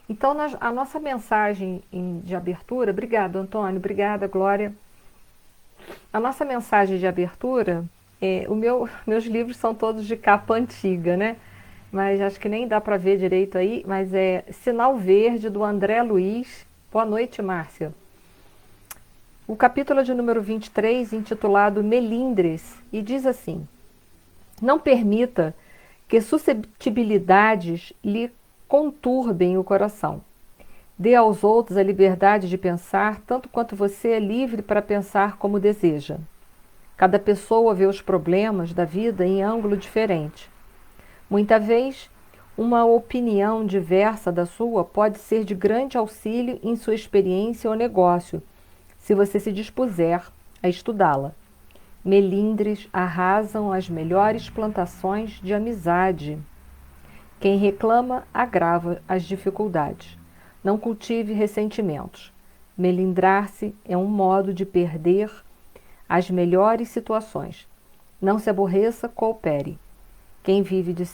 Então, a nossa mensagem de abertura, obrigado, Antônio, obrigada, Glória. A nossa mensagem de abertura, meus livros são todos de capa antiga, né? Mas acho que nem dá para ver direito aí, mas é Sinal Verde, do André Luiz. Boa noite, Márcia. O capítulo é de número 23, intitulado Melindres, e diz assim: não permita que susceptibilidades lhe conturbem o coração. Dê aos outros a liberdade de pensar tanto quanto você é livre para pensar como deseja. Cada pessoa vê os problemas da vida em ângulo diferente. Muita vez, uma opinião diversa da sua pode ser de grande auxílio em sua experiência ou negócio, se você se dispuser a estudá-la. Melindres arrasam as melhores plantações de amizade. Quem reclama agrava as dificuldades. Não cultive ressentimentos. Melindrar-se é um modo de perder as melhores situações. Não se aborreça, coopere. Quem vive de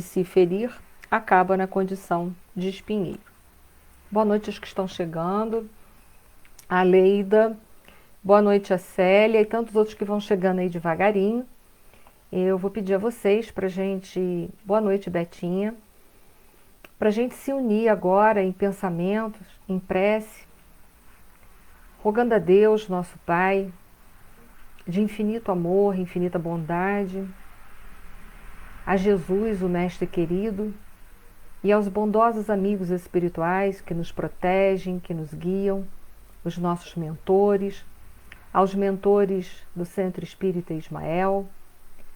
se ferir acaba na condição de espinheiro. Boa noite aos que estão chegando. A Leida. Boa noite a Célia e tantos outros que vão chegando aí devagarinho. Eu vou pedir a vocês para gente... Boa noite, Betinha. Para a gente se unir agora em pensamentos, em prece, rogando a Deus, nosso Pai, de infinito amor, infinita bondade, a Jesus, o Mestre querido, e aos bondosos amigos espirituais que nos protegem, que nos guiam, os nossos mentores, aos mentores do Centro Espírita Ismael,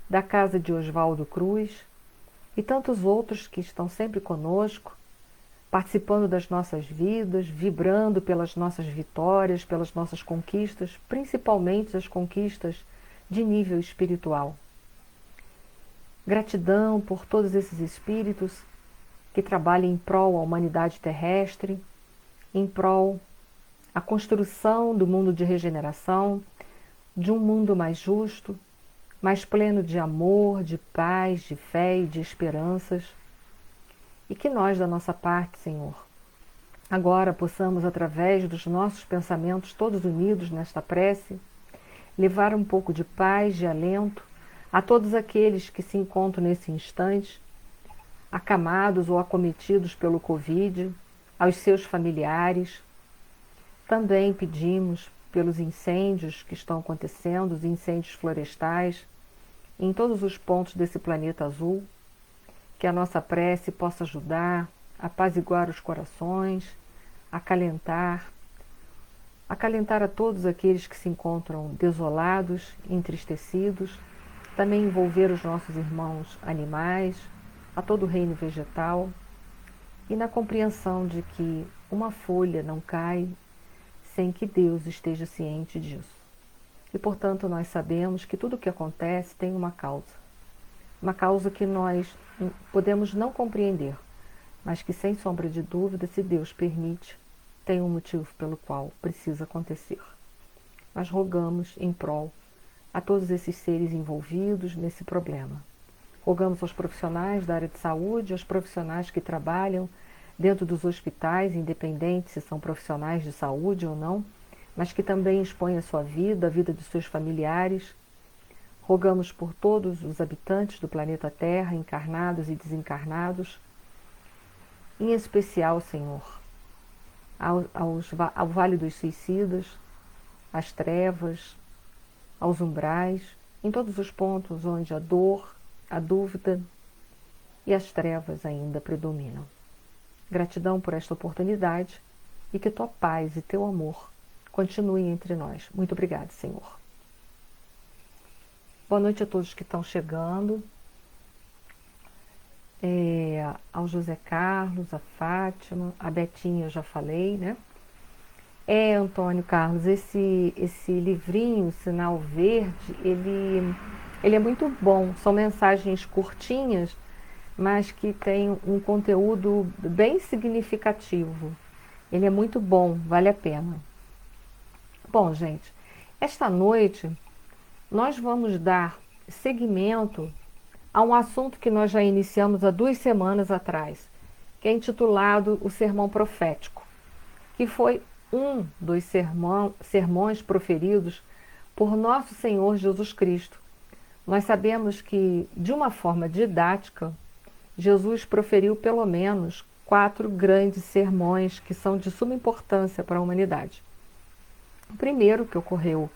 da Casa de Oswaldo Cruz e tantos outros que estão sempre conosco, participando das nossas vidas, vibrando pelas nossas vitórias, pelas nossas conquistas, principalmente as conquistas de nível espiritual. Gratidão por todos esses espíritos que trabalham em prol da humanidade terrestre, em prol da construção do mundo de regeneração, de um mundo mais justo, mais pleno de amor, de paz, de fé e de esperanças. E que nós, da nossa parte, Senhor, agora possamos, através dos nossos pensamentos todos unidos nesta prece, levar um pouco de paz, de alento a todos aqueles que se encontram nesse instante, acamados ou acometidos pelo Covid, aos seus familiares. Também pedimos pelos incêndios que estão acontecendo, os incêndios florestais, em todos os pontos desse planeta azul, que a nossa prece possa ajudar a apaziguar os corações, acalentar a todos aqueles que se encontram desolados, entristecidos, também envolver os nossos irmãos animais, a todo o reino vegetal, e na compreensão de que uma folha não cai sem que Deus esteja ciente disso. E, portanto, nós sabemos que tudo o que acontece tem uma causa que nós podemos não compreender, mas que, sem sombra de dúvida, se Deus permite, tem um motivo pelo qual precisa acontecer. Nós rogamos em prol a todos esses seres envolvidos nesse problema. Rogamos aos profissionais da área de saúde, aos profissionais que trabalham dentro dos hospitais, independente se são profissionais de saúde ou não, mas que também expõem a sua vida, a vida de seus familiares. Rogamos por todos os habitantes do planeta Terra, encarnados e desencarnados, em especial, Senhor, ao Vale dos Suicidas, às trevas, aos umbrais, em todos os pontos onde a dor, a dúvida e as trevas ainda predominam. Gratidão por esta oportunidade e que tua paz e teu amor continuem entre nós. Muito obrigada, Senhor. Boa noite a todos que estão chegando. Ao José Carlos, a Fátima, a Betinha eu já falei, né? Antônio Carlos, esse livrinho, Sinal Verde, ele é muito bom. São mensagens curtinhas, mas que tem um conteúdo bem significativo. Ele é muito bom, vale a pena. Bom, gente, esta noite nós vamos dar seguimento a um assunto que nós já iniciamos há 2 semanas atrás, que é intitulado o Sermão Profético, que foi um dos sermões proferidos por nosso Senhor Jesus Cristo. Nós sabemos que, de uma forma didática, Jesus proferiu pelo menos 4 grandes sermões que são de suma importância para a humanidade. O primeiro, que ocorreu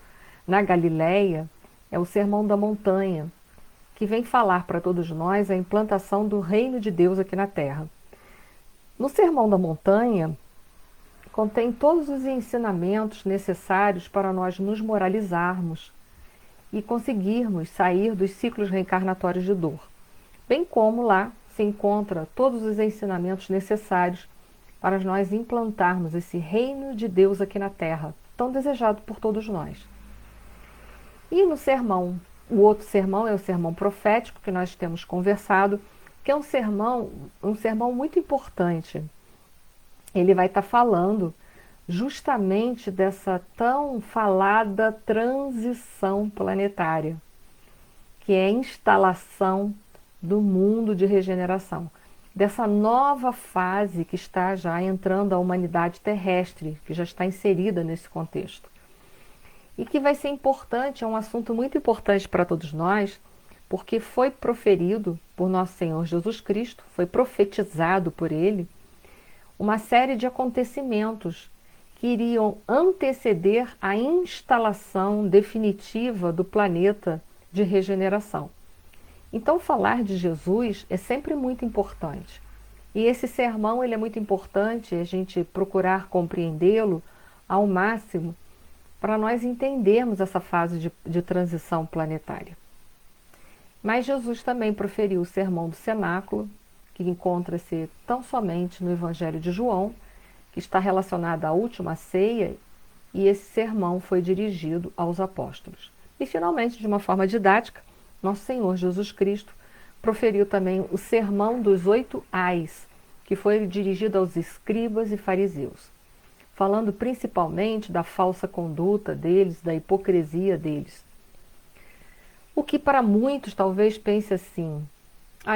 na Galileia, é o Sermão da Montanha, que vem falar para todos nós a implantação do reino de Deus aqui na Terra. No Sermão da Montanha, contém todos os ensinamentos necessários para nós nos moralizarmos e conseguirmos sair dos ciclos reencarnatórios de dor. Bem como lá se encontra todos os ensinamentos necessários para nós implantarmos esse reino de Deus aqui na Terra, tão desejado por todos nós. E no sermão, o outro sermão é o sermão profético, que nós temos conversado, que é um sermão muito importante. Ele vai estar falando justamente dessa tão falada transição planetária, que é a instalação do mundo de regeneração, dessa nova fase que está já entrando a humanidade terrestre, que já está inserida nesse contexto. E que vai ser importante, é um assunto muito importante para todos nós, porque foi proferido por nosso Senhor Jesus Cristo, foi profetizado por Ele, uma série de acontecimentos que iriam anteceder a instalação definitiva do planeta de regeneração. Então, falar de Jesus é sempre muito importante. E esse sermão ele é muito importante, a gente procurar compreendê-lo ao máximo para nós entendermos essa fase de transição planetária. Mas Jesus também proferiu o Sermão do Cenáculo, que encontra-se tão somente no Evangelho de João, que está relacionado à última ceia, e esse sermão foi dirigido aos apóstolos. E, finalmente, de uma forma didática, nosso Senhor Jesus Cristo proferiu também o Sermão dos 8 Ais, que foi dirigido aos escribas e fariseus, falando principalmente da falsa conduta deles, da hipocrisia deles. O que para muitos talvez pense assim: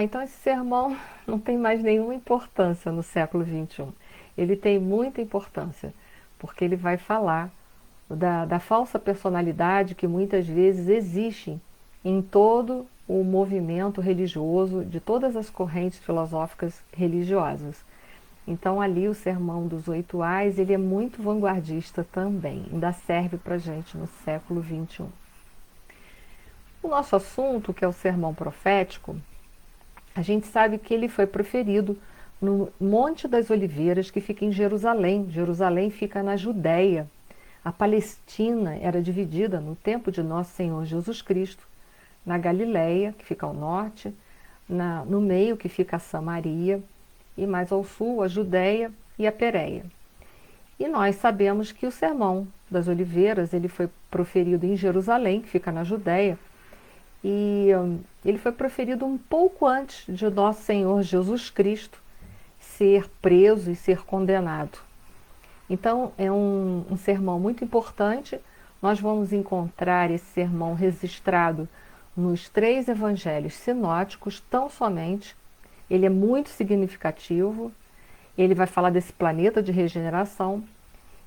então esse sermão não tem mais nenhuma importância no século XXI. Ele tem muita importância, porque ele vai falar da falsa personalidade que muitas vezes existe em todo o movimento religioso, de todas as correntes filosóficas religiosas. Então ali o Sermão dos 8 Ais, ele é muito vanguardista também, ainda serve para a gente no século XXI. O nosso assunto, que é o Sermão Profético, a gente sabe que ele foi proferido no Monte das Oliveiras, que fica em Jerusalém. Jerusalém fica na Judéia. A Palestina era dividida no tempo de nosso Senhor Jesus Cristo, na Galileia, que fica ao norte, no meio, que fica a Samaria, e mais ao sul, a Judéia e a Pérea. E nós sabemos que o Sermão das Oliveiras ele foi proferido em Jerusalém, que fica na Judéia, e ele foi proferido um pouco antes de nosso Senhor Jesus Cristo ser preso e ser condenado. Então é um sermão muito importante. Nós vamos encontrar esse sermão registrado nos 3 evangelhos sinóticos, tão somente. Ele é muito significativo, ele vai falar desse planeta de regeneração,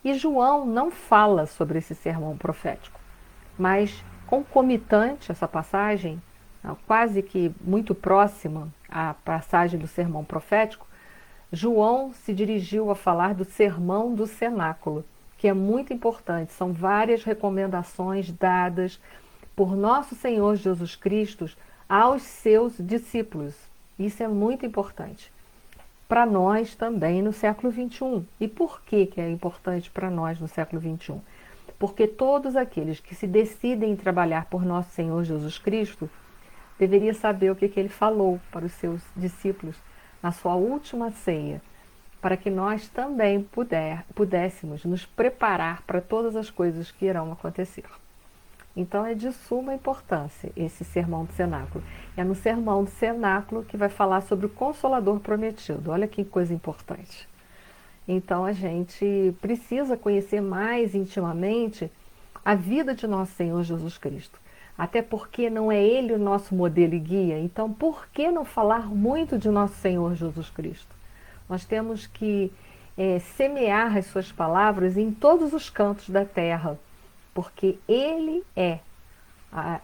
e João não fala sobre esse sermão profético, mas concomitante essa passagem, quase que muito próxima à passagem do sermão profético, João se dirigiu a falar do Sermão do Cenáculo, que é muito importante. São várias recomendações dadas por nosso Senhor Jesus Cristo aos seus discípulos. Isso é muito importante para nós também no século XXI. E por que é importante para nós no século XXI? Porque todos aqueles que se decidem trabalhar por nosso Senhor Jesus Cristo deveriam saber o que ele falou para os seus discípulos na sua última ceia, para que nós também pudéssemos nos preparar para todas as coisas que irão acontecer. Então é de suma importância esse Sermão do Cenáculo. É no Sermão do Cenáculo que vai falar sobre o Consolador Prometido. Olha que coisa importante. Então a gente precisa conhecer mais intimamente a vida de nosso Senhor Jesus Cristo. Até porque não é Ele o nosso modelo e guia. Então por que não falar muito de nosso Senhor Jesus Cristo? Nós temos que semear as suas palavras em todos os cantos da terra, porque Ele é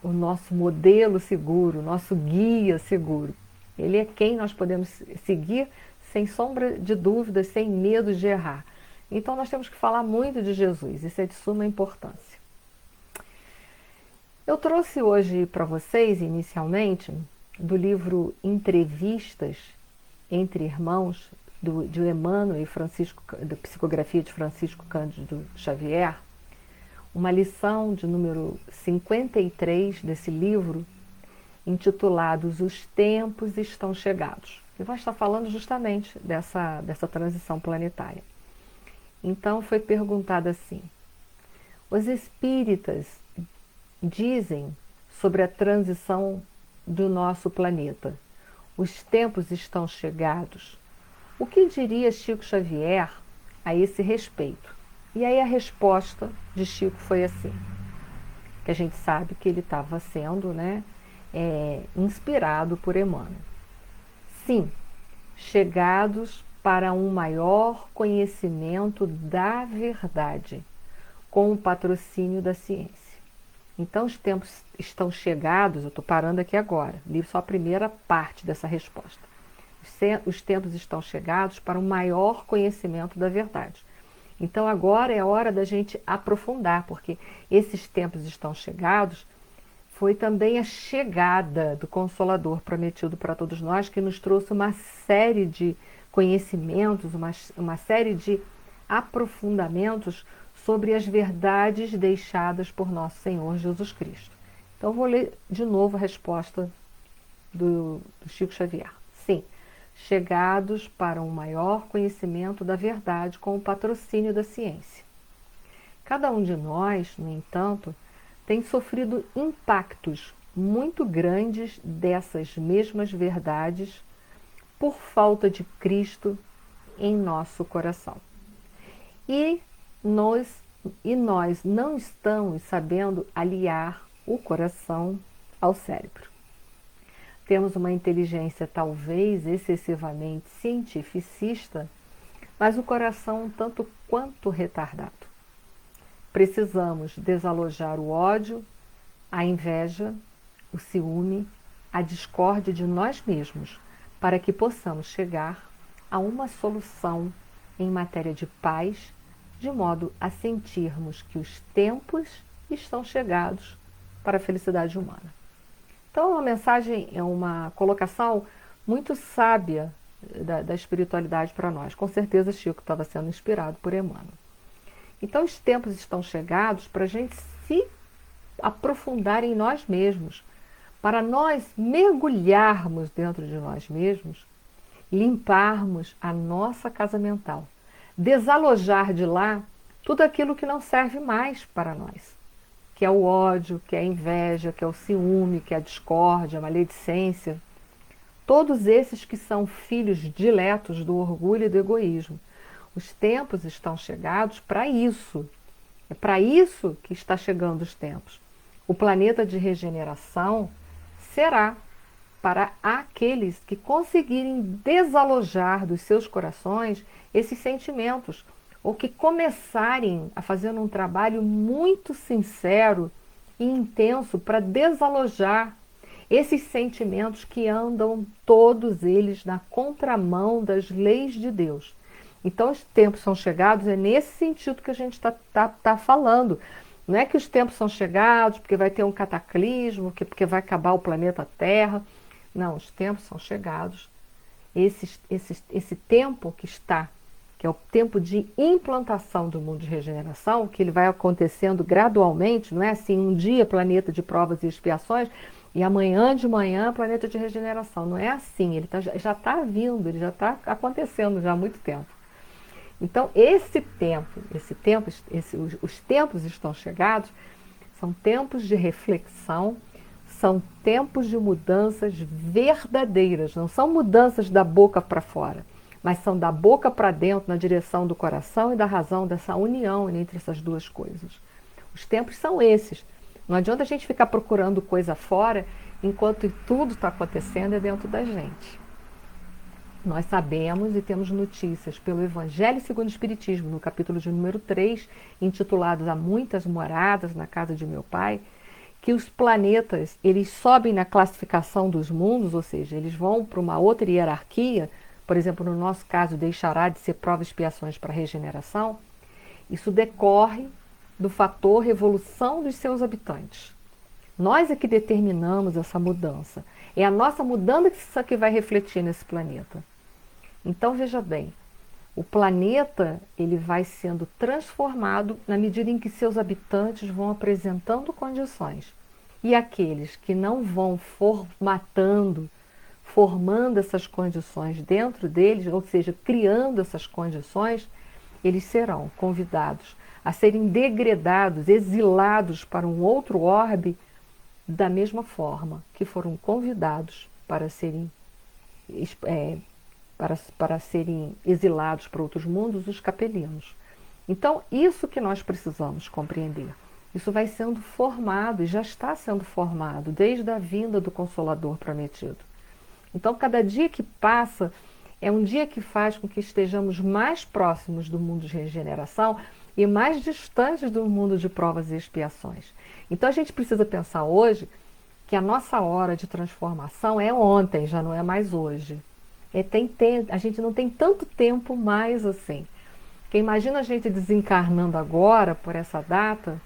o nosso modelo seguro, o nosso guia seguro. Ele é quem nós podemos seguir sem sombra de dúvidas, sem medo de errar. Então nós temos que falar muito de Jesus, isso é de suma importância. Eu trouxe hoje para vocês, inicialmente, do livro Entrevistas entre Irmãos, de Emmanuel e Francisco, da psicografia de Francisco Cândido Xavier, uma lição de número 53 desse livro, intitulado Os Tempos Estão Chegados. E vai estar falando justamente dessa transição planetária. Então foi perguntado assim: os espíritas dizem sobre a transição do nosso planeta. Os tempos estão chegados. O que diria Chico Xavier a esse respeito? E aí a resposta de Chico foi assim, que a gente sabe que ele estava sendo, inspirado por Emmanuel. Sim, chegados para um maior conhecimento da verdade, com o patrocínio da ciência. Então os tempos estão chegados, eu estou parando aqui agora, li só a primeira parte dessa resposta. Os tempos estão chegados para um maior conhecimento da verdade. Então agora é hora da gente aprofundar, porque esses tempos estão chegados, foi também a chegada do Consolador prometido para todos nós, que nos trouxe uma série de conhecimentos, uma série de aprofundamentos sobre as verdades deixadas por nosso Senhor Jesus Cristo. Então vou ler de novo a resposta do Chico Xavier. Sim, chegados para um maior conhecimento da verdade com o patrocínio da ciência. Cada um de nós, no entanto, tem sofrido impactos muito grandes dessas mesmas verdades por falta de Cristo em nosso coração. E nós não estamos sabendo aliar o coração ao cérebro. Temos uma inteligência talvez excessivamente cientificista, mas o coração um tanto quanto retardado. Precisamos desalojar o ódio, a inveja, o ciúme, a discórdia de nós mesmos, para que possamos chegar a uma solução em matéria de paz, de modo a sentirmos que os tempos estão chegados para a felicidade humana. Então, a mensagem é uma colocação muito sábia da espiritualidade para nós. Com certeza, Chico estava sendo inspirado por Emmanuel. Então, os tempos estão chegados para a gente se aprofundar em nós mesmos, para nós mergulharmos dentro de nós mesmos, limparmos a nossa casa mental, desalojar de lá tudo aquilo que não serve mais para nós, que é o ódio, que é a inveja, que é o ciúme, que é a discórdia, a maledicência, todos esses que são filhos diletos do orgulho e do egoísmo. Os tempos estão chegados para isso. É para isso que está chegando os tempos. O planeta de regeneração será para aqueles que conseguirem desalojar dos seus corações esses sentimentos, ou que começarem a fazer um trabalho muito sincero e intenso para desalojar esses sentimentos que andam todos eles na contramão das leis de Deus. Então, os tempos são chegados, é nesse sentido que a gente está falando. Não é que os tempos são chegados porque vai ter um cataclismo, porque vai acabar o planeta Terra. Não, os tempos são chegados. Esse tempo que está, que é o tempo de implantação do mundo de regeneração, que ele vai acontecendo gradualmente, não é assim, um dia planeta de provas e expiações, e amanhã de manhã planeta de regeneração. Não é assim, ele já está vindo, ele já está acontecendo já há muito tempo. Então, os tempos estão chegados, são tempos de reflexão, são tempos de mudanças verdadeiras, não são mudanças da boca para fora, mas são da boca para dentro, na direção do coração e da razão, dessa união entre essas duas coisas. Os tempos são esses. Não adianta a gente ficar procurando coisa fora, enquanto tudo está acontecendo dentro da gente. Nós sabemos e temos notícias pelo Evangelho segundo o Espiritismo, no capítulo de número 3, intitulado Há Muitas Moradas na Casa de Meu Pai, que os planetas, eles sobem na classificação dos mundos, ou seja, eles vão para uma outra hierarquia, por exemplo, no nosso caso, deixará de ser prova e expiações para regeneração. Isso decorre do fator evolução dos seus habitantes. Nós é que determinamos essa mudança. É a nossa mudança que vai refletir nesse planeta. Então, veja bem, o planeta ele vai sendo transformado na medida em que seus habitantes vão apresentando condições. E aqueles que não vão formando essas condições dentro deles, ou seja, criando essas condições, eles serão convidados a serem degradados, exilados para um outro orbe, da mesma forma que foram convidados para serem para serem exilados para outros mundos, os capelinos. Então, isso que nós precisamos compreender. Isso vai sendo formado e já está sendo formado desde a vinda do Consolador prometido. Então, cada dia que passa é um dia que faz com que estejamos mais próximos do mundo de regeneração e mais distantes do mundo de provas e expiações. Então, a gente precisa pensar hoje que a nossa hora de transformação é ontem, já não é mais hoje. A gente não tem tanto tempo mais assim. Porque imagina a gente desencarnando agora, por essa data,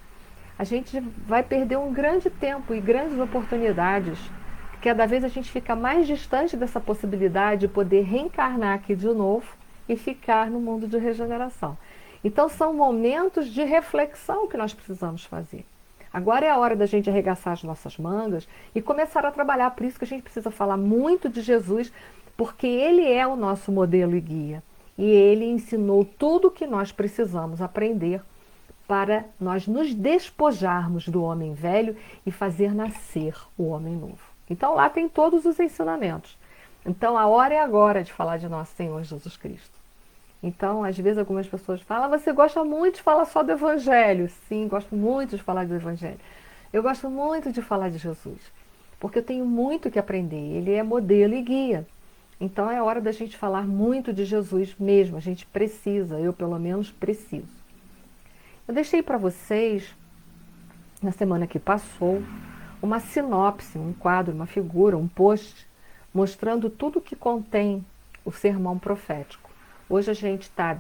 a gente vai perder um grande tempo e grandes oportunidades. Cada vez a gente fica mais distante dessa possibilidade de poder reencarnar aqui de novo e ficar no mundo de regeneração. Então são momentos de reflexão que nós precisamos fazer. Agora é a hora da gente arregaçar as nossas mangas e começar a trabalhar. Por isso que a gente precisa falar muito de Jesus, porque ele é o nosso modelo e guia. E ele ensinou tudo o que nós precisamos aprender para nós nos despojarmos do homem velho e fazer nascer o homem novo. Então lá tem todos os ensinamentos. Então a hora é agora de falar de nosso Senhor Jesus Cristo. Então, às vezes algumas pessoas falam, você gosta muito de falar só do Evangelho. Sim, gosto muito de falar do Evangelho. Eu gosto muito de falar de Jesus, porque eu tenho muito que aprender. Ele é modelo e guia. Então é hora da gente falar muito de Jesus mesmo. A gente precisa, eu pelo menos preciso. Eu deixei para vocês, na semana que passou, uma sinopse, um quadro, uma figura, um post, mostrando tudo que contém o sermão profético. Hoje a gente está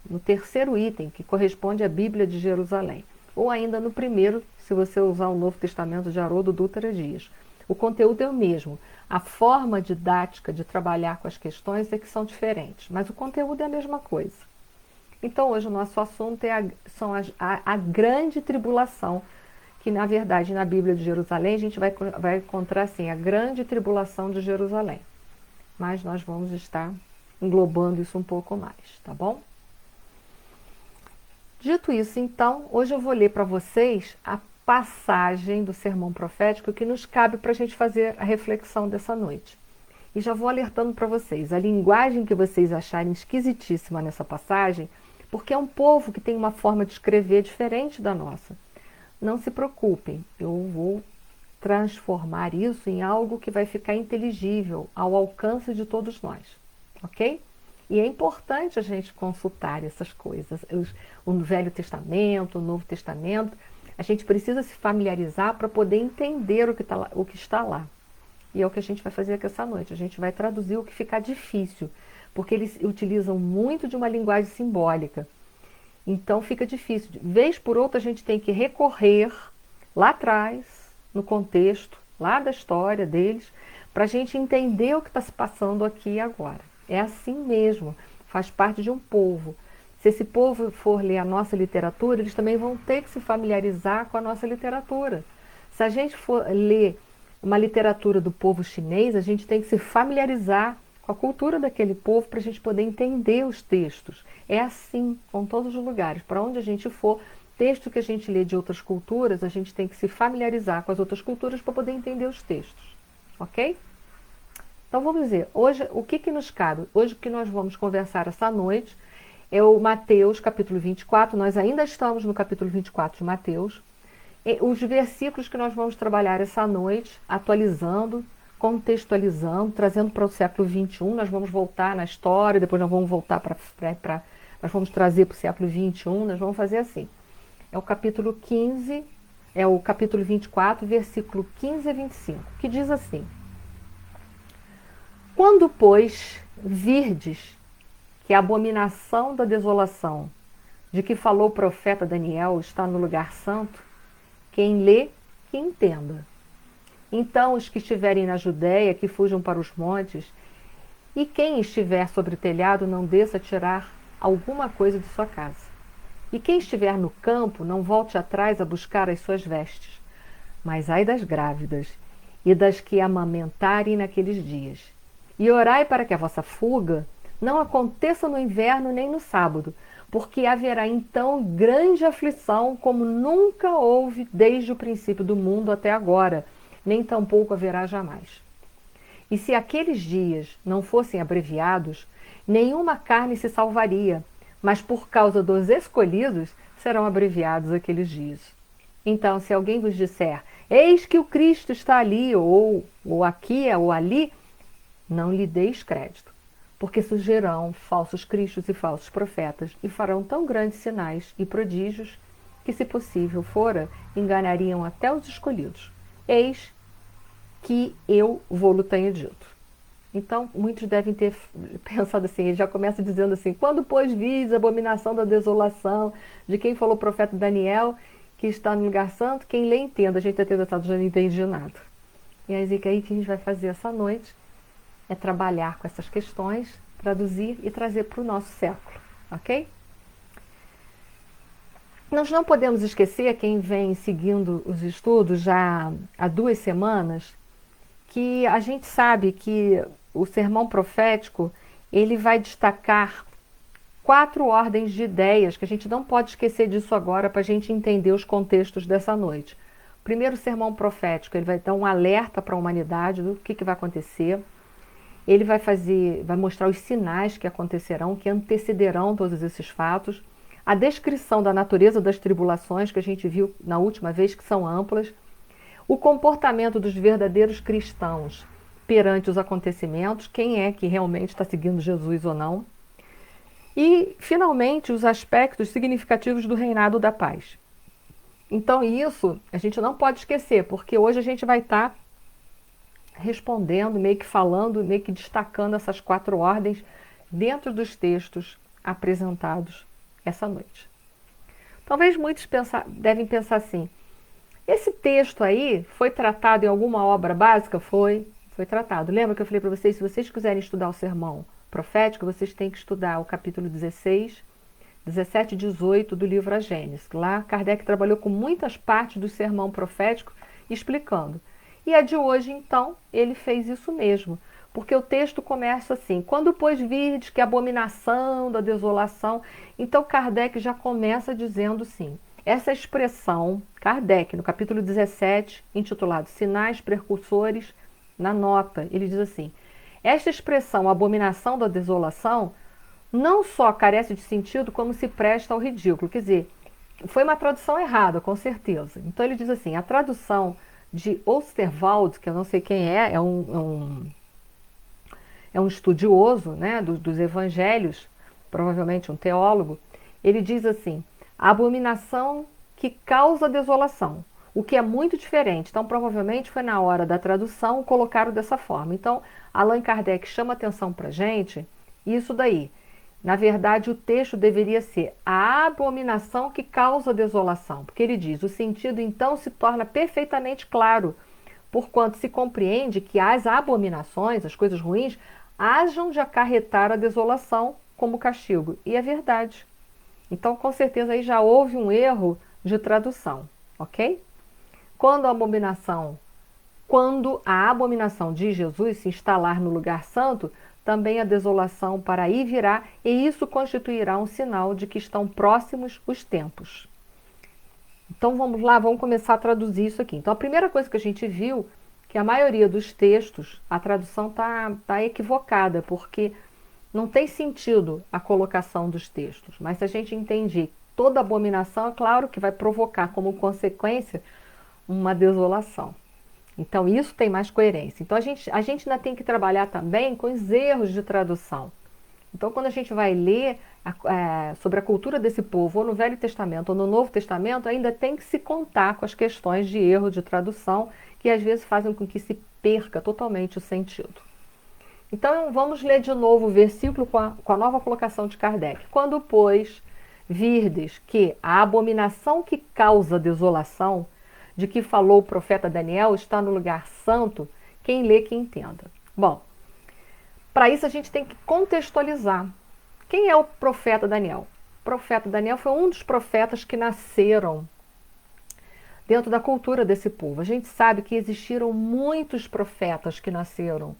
no terceiro item, que corresponde à Bíblia de Jerusalém. Ou ainda no primeiro, se você usar o Novo Testamento de Haroldo Dutra Dias. O conteúdo é o mesmo. A forma didática de trabalhar com as questões é que são diferentes, mas o conteúdo é a mesma coisa. Então hoje o nosso assunto é a grande tribulação, que na verdade na Bíblia de Jerusalém a gente vai encontrar assim, a grande tribulação de Jerusalém. Mas nós vamos estar englobando isso um pouco mais, tá bom? Dito isso, então, hoje eu vou ler para vocês a passagem do sermão profético que nos cabe para a gente fazer a reflexão dessa noite. E já vou alertando para vocês, a linguagem que vocês acharem esquisitíssima nessa passagem, porque é um povo que tem uma forma de escrever diferente da nossa. Não se preocupem, eu vou transformar isso em algo que vai ficar inteligível, ao alcance de todos nós. Ok? E é importante a gente consultar essas coisas, o Velho Testamento, o Novo Testamento. A gente precisa se familiarizar para poder entender o que está lá. E é o que a gente vai fazer aqui essa noite. A gente vai traduzir o que ficar difícil, porque eles utilizam muito de uma linguagem simbólica. Então fica difícil. De vez por outra a gente tem que recorrer lá atrás, no contexto, lá da história deles, para a gente entender o que está se passando aqui e agora. É assim mesmo, faz parte de um povo. Se esse povo for ler a nossa literatura, eles também vão ter que se familiarizar com a nossa literatura. Se a gente for ler uma literatura do povo chinês, a gente tem que se familiarizar com a cultura daquele povo para a gente poder entender os textos. É assim com todos os lugares. Para onde a gente for, texto que a gente lê de outras culturas, a gente tem que se familiarizar com as outras culturas para poder entender os textos. Ok? Então vamos dizer, hoje o que nos cabe? Hoje o que nós vamos conversar essa noite é o Mateus capítulo 24, nós ainda estamos no capítulo 24 de Mateus, e os versículos que nós vamos trabalhar essa noite, atualizando, contextualizando, trazendo para o século XXI. Nós vamos voltar na história, depois nós vamos voltar nós vamos trazer para o século XXI, nós vamos fazer assim. É o capítulo 15, é o capítulo 24, versículo 15 a 25, que diz assim: Quando, pois, virdes que a abominação da desolação, de que falou o profeta Daniel, está no lugar santo, quem lê, que entenda. Então os que estiverem na Judéia, que fujam para os montes, e quem estiver sobre o telhado, não desça a tirar alguma coisa de sua casa. E quem estiver no campo, não volte atrás a buscar as suas vestes. Mas ai das grávidas, e das que amamentarem naqueles dias. E orai para que a vossa fuga não aconteça no inverno nem no sábado, porque haverá então grande aflição, como nunca houve desde o princípio do mundo até agora, nem tampouco haverá jamais. E se aqueles dias não fossem abreviados, nenhuma carne se salvaria, mas por causa dos escolhidos serão abreviados aqueles dias. Então, se alguém vos disser, eis que o Cristo está ali, ou aqui, ou ali, não lhe deis crédito, porque surgirão falsos cristos e falsos profetas, e farão tão grandes sinais e prodígios, que, se possível fora, enganariam até os escolhidos. Eis que eu vou-lo tenho dito. Então, muitos devem ter pensado assim, ele já começa dizendo assim, quando, pois, vis a abominação da desolação, de quem falou o profeta Daniel, que está no lugar santo, quem lê entenda. A gente deve ter tentado, já não entendi nada. E aí que a gente vai fazer essa noite é trabalhar com essas questões, traduzir e trazer para o nosso século, ok? Nós não podemos esquecer, quem vem seguindo os estudos já há 2 semanas, que a gente sabe que o sermão profético, ele vai destacar 4 ordens de ideias, que a gente não pode esquecer disso agora para a gente entender os contextos dessa noite. O primeiro sermão profético, ele vai dar um alerta para a humanidade do que vai acontecer. Ele vai mostrar os sinais que acontecerão, que antecederão todos esses fatos. A descrição da natureza das tribulações, que a gente viu na última vez, que são amplas. O comportamento dos verdadeiros cristãos perante os acontecimentos, quem é que realmente está seguindo Jesus ou não. E, finalmente, os aspectos significativos do reinado da paz. Então, isso a gente não pode esquecer, porque hoje a gente vai estar respondendo, meio que falando, meio que destacando essas 4 ordens dentro dos textos apresentados essa noite. Talvez muitos devem pensar assim, esse texto aí foi tratado em alguma obra básica? Foi tratado. Lembra que eu falei para vocês, se vocês quiserem estudar o sermão profético, vocês têm que estudar o capítulo 16, 17 e 18 do livro A Gênesis. Lá, Kardec trabalhou com muitas partes do sermão profético, explicando. E a de hoje, então, ele fez isso mesmo. Porque o texto começa assim, quando, pois, virdes que a abominação da desolação... Então, Kardec já começa dizendo assim, essa expressão, Kardec, no capítulo 17, intitulado Sinais Precursores, na nota, ele diz assim, esta expressão, abominação da desolação, não só carece de sentido, como se presta ao ridículo. Quer dizer, foi uma tradução errada, com certeza. Então, ele diz assim, a tradução de Oosterwald, que eu não sei quem é um estudioso, né, dos evangelhos, provavelmente um teólogo, ele diz assim, a abominação que causa desolação, o que é muito diferente. Então, provavelmente foi na hora da tradução colocaram dessa forma. Então, Allan Kardec chama atenção para a gente, isso daí. Na verdade, o texto deveria ser a abominação que causa desolação, porque ele diz, o sentido então se torna perfeitamente claro, porquanto se compreende que as abominações, as coisas ruins, hajam de acarretar a desolação como castigo. E é verdade. Então, com certeza, aí já houve um erro de tradução, ok? Quando a abominação de Jesus se instalar no lugar santo, também a desolação para aí virá, e isso constituirá um sinal de que estão próximos os tempos. Então vamos lá, vamos começar a traduzir isso aqui. Então a primeira coisa que a gente viu, que a maioria dos textos, a tradução tá equivocada, porque não tem sentido a colocação dos textos. Mas se a gente entender toda abominação, é claro que vai provocar como consequência uma desolação. Então, isso tem mais coerência. Então, a gente ainda tem que trabalhar também com os erros de tradução. Então, quando a gente vai ler sobre a cultura desse povo, ou no Velho Testamento ou no Novo Testamento, ainda tem que se contar com as questões de erro de tradução, que às vezes fazem com que se perca totalmente o sentido. Então, vamos ler de novo o versículo com a nova colocação de Kardec. Quando, pois, virdes que a abominação que causa desolação, de que falou o profeta Daniel, está no lugar santo, quem lê que entenda. Bom, para isso a gente tem que contextualizar. Quem é o profeta Daniel? O profeta Daniel foi um dos profetas que nasceram dentro da cultura desse povo. A gente sabe que existiram muitos profetas que nasceram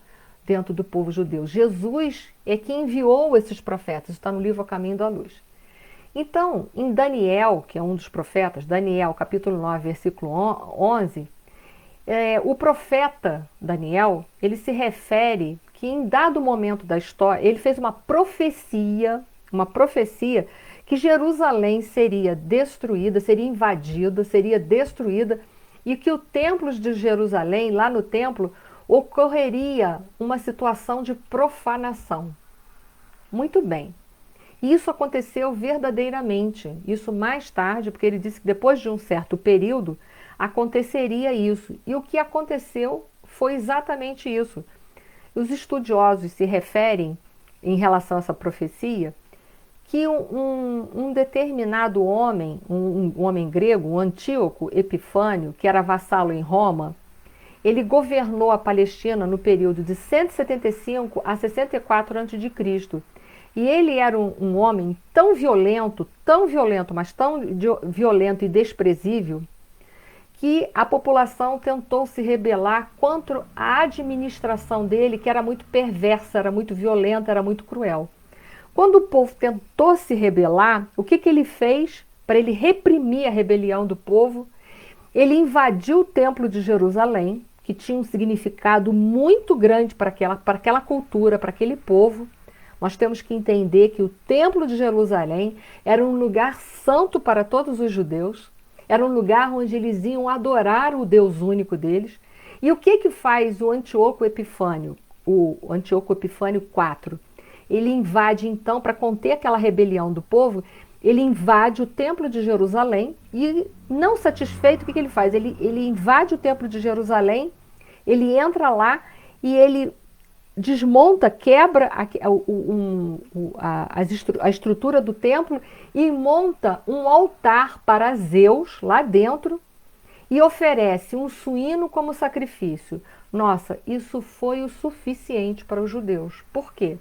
dentro do povo judeu. Jesus é quem enviou esses profetas, está no livro A Caminho da Luz. Então, em Daniel, que é um dos profetas, Daniel capítulo 9, versículo 11, o profeta Daniel, ele se refere que em dado momento da história, ele fez uma profecia que Jerusalém seria destruída, seria invadida, seria destruída, e que o templo de Jerusalém, lá no templo, ocorreria uma situação de profanação. Muito bem. Isso aconteceu verdadeiramente. Isso mais tarde, porque ele disse que depois de um certo período aconteceria isso. E o que aconteceu foi exatamente isso. Os estudiosos se referem, em relação a essa profecia, que um determinado homem, um homem grego, o Antíoco Epifânio, que era vassalo em Roma, ele governou a Palestina no período de 175 a 64 a.C. E ele era um homem tão violento, mas tão violento e desprezível, que a população tentou se rebelar contra a administração dele, que era muito perversa, era muito violenta, era muito cruel. Quando o povo tentou se rebelar, o que ele fez para ele reprimir a rebelião do povo? Ele invadiu o templo de Jerusalém, que tinha um significado muito grande para aquela cultura, para aquele povo. Nós temos que entender que o templo de Jerusalém era um lugar santo para todos os judeus, era um lugar onde eles iam adorar o Deus único deles. E o que faz o Antíoco Epifânio, o Antíoco Epifânio IV? Ele invade então, para conter aquela rebelião do povo, ele invade o templo de Jerusalém e, não satisfeito, o que ele faz? Ele invade o templo de Jerusalém, ele entra lá e ele desmonta, quebra a estrutura do templo e monta um altar para Zeus lá dentro e oferece um suíno como sacrifício. Nossa, isso foi o suficiente para os judeus. Por quê?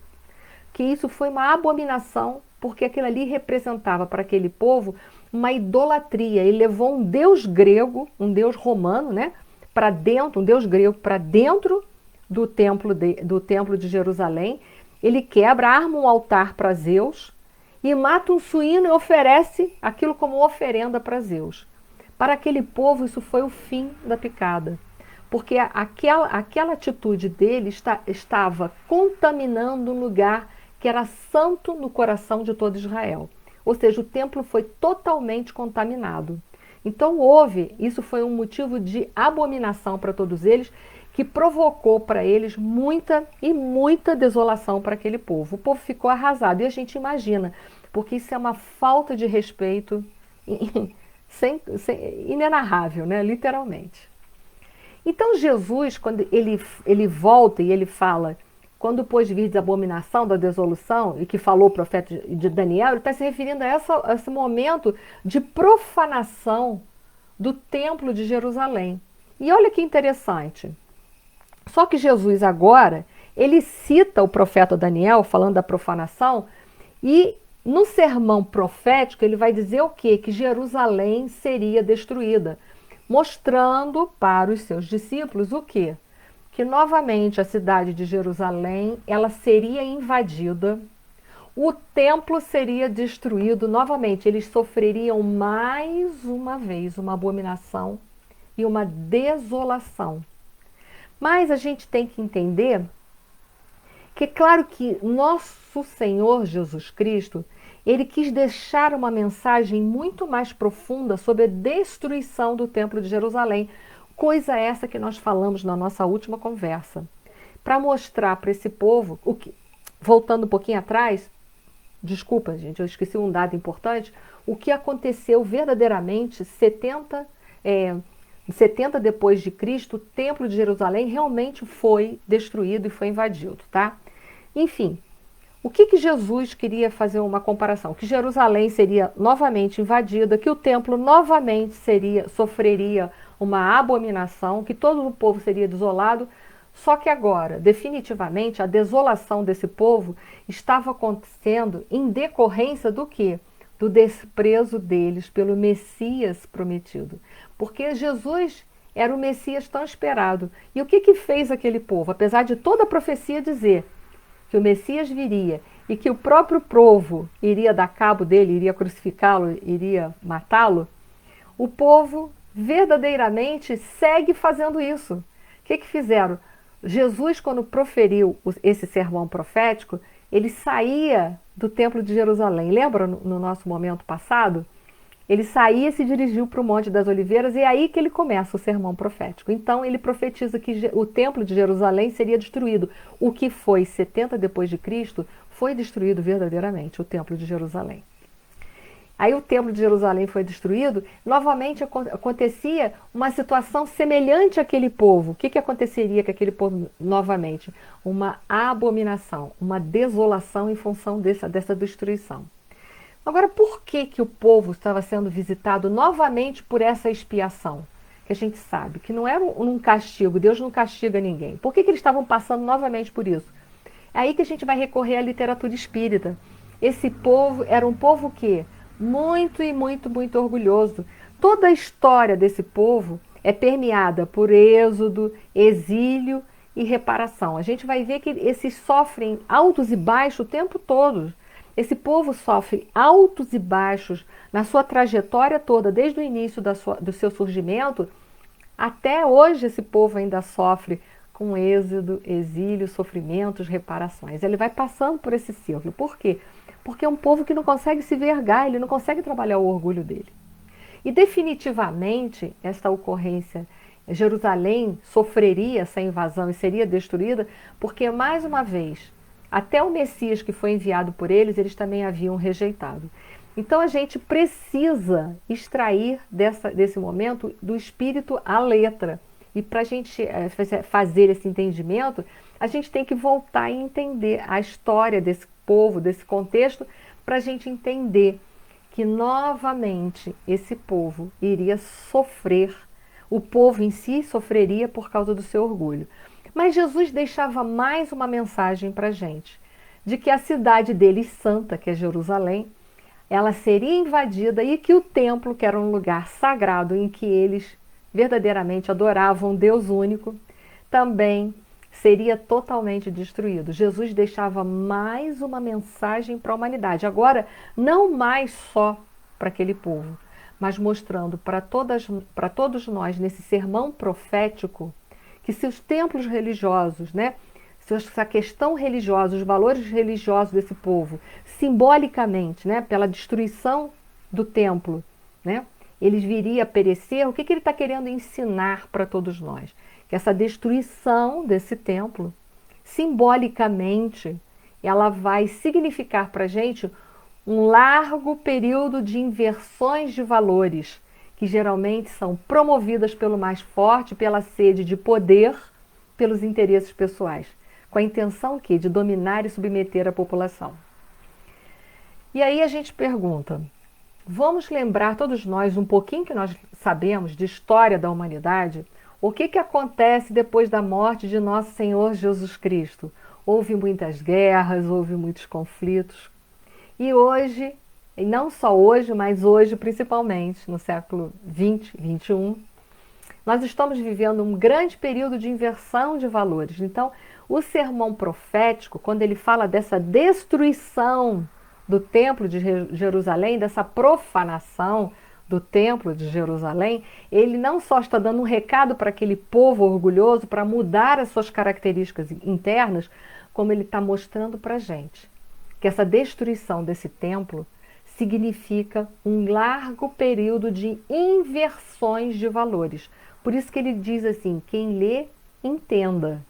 Que isso foi uma abominação, porque aquilo ali representava para aquele povo uma idolatria. Ele levou um deus grego, um deus romano, né, para dentro, um deus grego para dentro do templo de Jerusalém. Ele quebra, arma um altar para Zeus e mata um suíno e oferece aquilo como oferenda para Zeus. Para aquele povo isso foi o fim da picada, porque aquela atitude dele estava contaminando um lugar que era santo no coração de todo Israel. Ou seja, o templo foi totalmente contaminado. Então isso foi um motivo de abominação para todos eles, que provocou para eles muita desolação para aquele povo. O povo ficou arrasado, e a gente imagina, porque isso é uma falta de respeito inenarrável, né? Literalmente. Então Jesus, quando ele volta e ele fala, quando pois virdes a abominação da dissolução, e que falou o profeta de Daniel, ele está se referindo a esse momento de profanação do templo de Jerusalém. E olha que interessante. Só que Jesus agora, ele cita o profeta Daniel, falando da profanação, e no sermão profético ele vai dizer o quê? Que Jerusalém seria destruída, mostrando para os seus discípulos o quê? Que novamente a cidade de Jerusalém, ela seria invadida, o templo seria destruído novamente, eles sofreriam mais uma vez uma abominação e uma desolação. Mas a gente tem que entender que, claro que nosso Senhor Jesus Cristo, ele quis deixar uma mensagem muito mais profunda sobre a destruição do Templo de Jerusalém, Coisa essa que nós falamos na nossa última conversa. Para mostrar para esse povo, voltando um pouquinho atrás, desculpa, gente, eu esqueci um dado importante, o que aconteceu verdadeiramente 70 depois de Cristo, o Templo de Jerusalém realmente foi destruído e foi invadido, tá? Enfim, o que Jesus queria fazer uma comparação? Que Jerusalém seria novamente invadida, que o templo novamente sofreria uma abominação, que todo o povo seria desolado. Só que agora, definitivamente, a desolação desse povo estava acontecendo em decorrência do quê? Do desprezo deles pelo Messias prometido. Porque Jesus era o Messias tão esperado. E o que fez aquele povo? Apesar de toda a profecia dizer que o Messias viria e que o próprio povo iria dar cabo dele, iria crucificá-lo, iria matá-lo, o povo verdadeiramente segue fazendo isso. O que fizeram? Jesus, quando proferiu esse sermão profético, ele saía do Templo de Jerusalém. Lembra no nosso momento passado? Ele saía e se dirigiu para o Monte das Oliveiras e é aí que ele começa o sermão profético. Então ele profetiza que o Templo de Jerusalém seria destruído. O que foi 70 depois de Cristo foi destruído verdadeiramente, o Templo de Jerusalém. Aí o Templo de Jerusalém foi destruído, novamente acontecia uma situação semelhante àquele povo. O que aconteceria com aquele povo novamente? Uma abominação, uma desolação em função dessa destruição. Agora, por que o povo estava sendo visitado novamente por essa expiação? Que a gente sabe que não era um castigo, Deus não castiga ninguém. Por que eles estavam passando novamente por isso? É aí que a gente vai recorrer à literatura espírita. Esse povo era um povo que muito e muito, muito orgulhoso. Toda a história desse povo é permeada por êxodo, exílio e reparação. A gente vai ver que esses sofrem altos e baixos o tempo todo. Esse povo sofre altos e baixos na sua trajetória toda, desde o início do seu surgimento, até hoje esse povo ainda sofre com êxodo, exílio, sofrimentos, reparações. Ele vai passando por esse ciclo. Por quê? Porque é um povo que não consegue se vergar, ele não consegue trabalhar o orgulho dele. E definitivamente esta ocorrência, Jerusalém sofreria essa invasão e seria destruída, porque mais uma vez, até o Messias que foi enviado por eles também haviam rejeitado. Então a gente precisa extrair desse momento do espírito à letra. E para a gente fazer esse entendimento, a gente tem que voltar e entender a história desse povo, desse contexto, para a gente entender que novamente esse povo iria sofrer, o povo em si sofreria por causa do seu orgulho. Mas Jesus deixava mais uma mensagem para a gente, de que a cidade deles santa, que é Jerusalém, ela seria invadida e que o templo, que era um lugar sagrado em que eles verdadeiramente adoravam Deus único, também seria totalmente destruído. Jesus deixava mais uma mensagem para a humanidade. Agora, não mais só para aquele povo, mas mostrando para todos nós, nesse sermão profético, que se os templos religiosos, se essa questão religiosa, os valores religiosos desse povo, simbolicamente, pela destruição do templo, eles viriam a perecer, o que ele está querendo ensinar para todos nós? Que essa destruição desse templo, simbolicamente, ela vai significar para a gente um largo período de inversões de valores, que geralmente são promovidas pelo mais forte, pela sede de poder, pelos interesses pessoais, com a intenção que de dominar e submeter a população. E aí a gente pergunta, vamos lembrar todos nós um pouquinho que nós sabemos de história da humanidade, o que acontece depois da morte de nosso Senhor Jesus Cristo? Houve muitas guerras, houve muitos conflitos. E hoje, e não só hoje, mas hoje principalmente, no século XX, XXI, nós estamos vivendo um grande período de inversão de valores. Então, o sermão profético, quando ele fala dessa destruição do Templo de Jerusalém, dessa profanação do Templo de Jerusalém, ele não só está dando um recado para aquele povo orgulhoso para mudar as suas características internas, como ele está mostrando para a gente que essa destruição desse templo significa um largo período de inversões de valores. Por isso que ele diz assim, quem lê, entenda.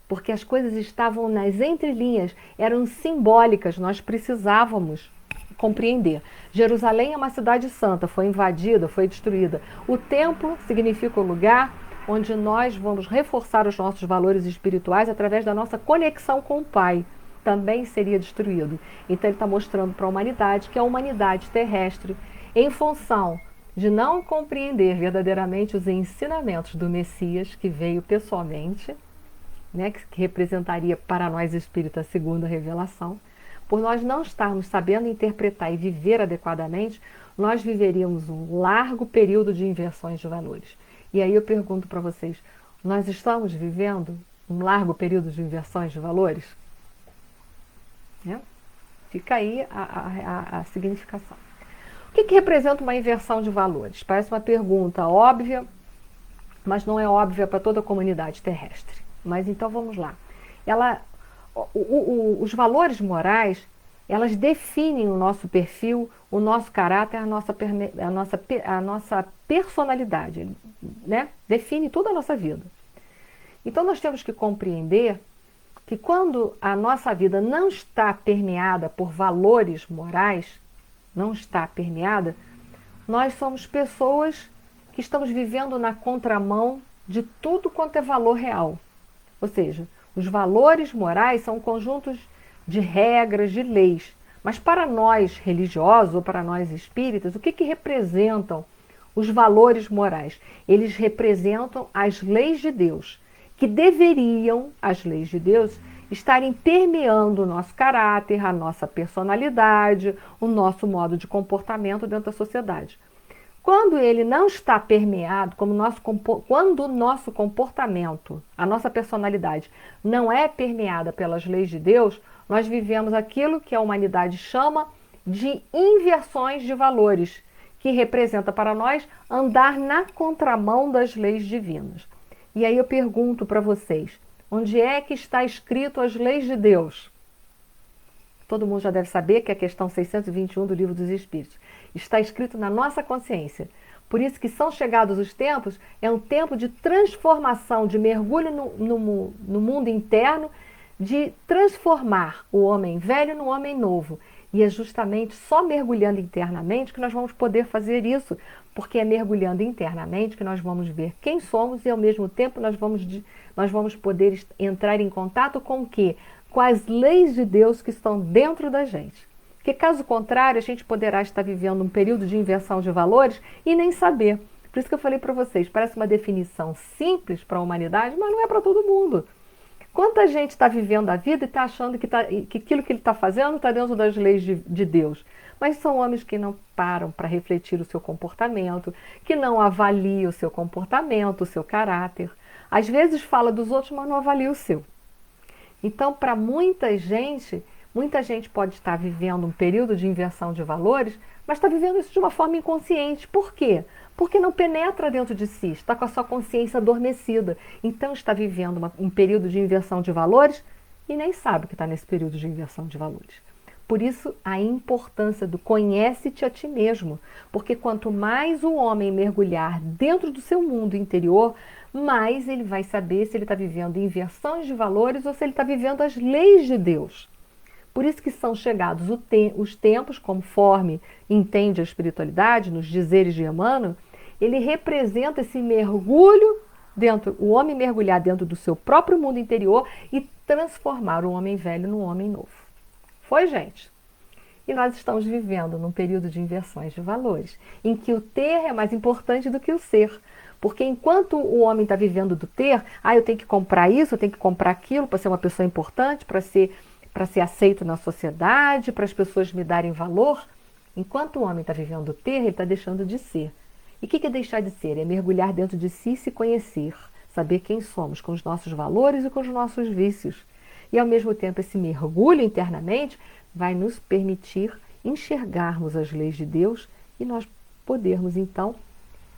Porque as coisas estavam nas entrelinhas, eram simbólicas, nós precisávamos compreender. Jerusalém é uma cidade santa, foi invadida, foi destruída. O templo significa o lugar onde nós vamos reforçar os nossos valores espirituais através da nossa conexão com o Pai. Também seria destruído. Então ele está mostrando para a humanidade que a humanidade terrestre, em função de não compreender verdadeiramente os ensinamentos do Messias, que veio pessoalmente, né, que representaria para nós espíritas a segunda revelação, por nós não estarmos sabendo interpretar e viver adequadamente, nós viveríamos um largo período de inversões de valores. E aí eu pergunto para vocês, nós estamos vivendo um largo período de inversões de valores? Né? Fica aí a significação. O que representa uma inversão de valores? Parece uma pergunta óbvia, mas não é óbvia para toda a comunidade terrestre. Mas então vamos lá. Os valores morais, elas definem o nosso perfil, o nosso caráter, a nossa personalidade, né? Define toda a nossa vida. Então nós temos que compreender que quando a nossa vida não está permeada por valores morais, não está permeada, nós somos pessoas que estamos vivendo na contramão de tudo quanto é valor real. Ou seja, os valores morais são conjuntos de regras, de leis. Mas para nós religiosos ou para nós espíritas, o que representam os valores morais? Eles representam as leis de Deus, que deveriam, as leis de Deus, estarem permeando o nosso caráter, a nossa personalidade, o nosso modo de comportamento dentro da sociedade. Quando ele não está permeado, quando o nosso comportamento, a nossa personalidade não é permeada pelas leis de Deus, nós vivemos aquilo que a humanidade chama de inversões de valores, que representa para nós andar na contramão das leis divinas. E aí eu pergunto para vocês, onde é que está escrito as leis de Deus? Todo mundo já deve saber que é a questão 621 do Livro dos Espíritos. Está escrito na nossa consciência. Por isso que são chegados os tempos, é um tempo de transformação, de mergulho no mundo interno, de transformar o homem velho no homem novo. E é justamente só mergulhando internamente que nós vamos poder fazer isso, porque é mergulhando internamente que nós vamos ver quem somos e ao mesmo tempo nós vamos poder entrar em contato com o quê? Com as leis de Deus que estão dentro da gente. Porque caso contrário, a gente poderá estar vivendo um período de inversão de valores e nem saber. Por isso que eu falei para vocês, parece uma definição simples para a humanidade, mas não é para todo mundo. Quanta gente está vivendo a vida e está achando que aquilo que ele está fazendo está dentro das leis de Deus. Mas são homens que não param para refletir o seu comportamento, que não avaliam o seu comportamento, o seu caráter. Às vezes fala dos outros, mas não avalia o seu. Então, para muita gente pode estar vivendo um período de inversão de valores, mas está vivendo isso de uma forma inconsciente. Por quê? Porque não penetra dentro de si, está com a sua consciência adormecida. Então está vivendo um período de inversão de valores e nem sabe que está nesse período de inversão de valores. Por isso, a importância do conhece-te a ti mesmo. Porque quanto mais o homem mergulhar dentro do seu mundo interior, mais ele vai saber se ele está vivendo inversões de valores ou se ele está vivendo as leis de Deus. Por isso que são chegados os tempos, conforme entende a espiritualidade, nos dizeres de Emmanuel, ele representa esse mergulho o homem mergulhar dentro do seu próprio mundo interior e transformar o homem velho num homem novo. Foi, gente? E nós estamos vivendo num período de inversões de valores, em que o ter é mais importante do que o ser. Porque enquanto o homem está vivendo do ter, eu tenho que comprar isso, eu tenho que comprar aquilo para ser uma pessoa importante, para ser aceito na sociedade, para as pessoas me darem valor. Enquanto o homem está vivendo o ter, ele está deixando de ser. E o que é deixar de ser? É mergulhar dentro de si e se conhecer, saber quem somos, com os nossos valores e com os nossos vícios. E ao mesmo tempo esse mergulho internamente vai nos permitir enxergarmos as leis de Deus e nós podermos então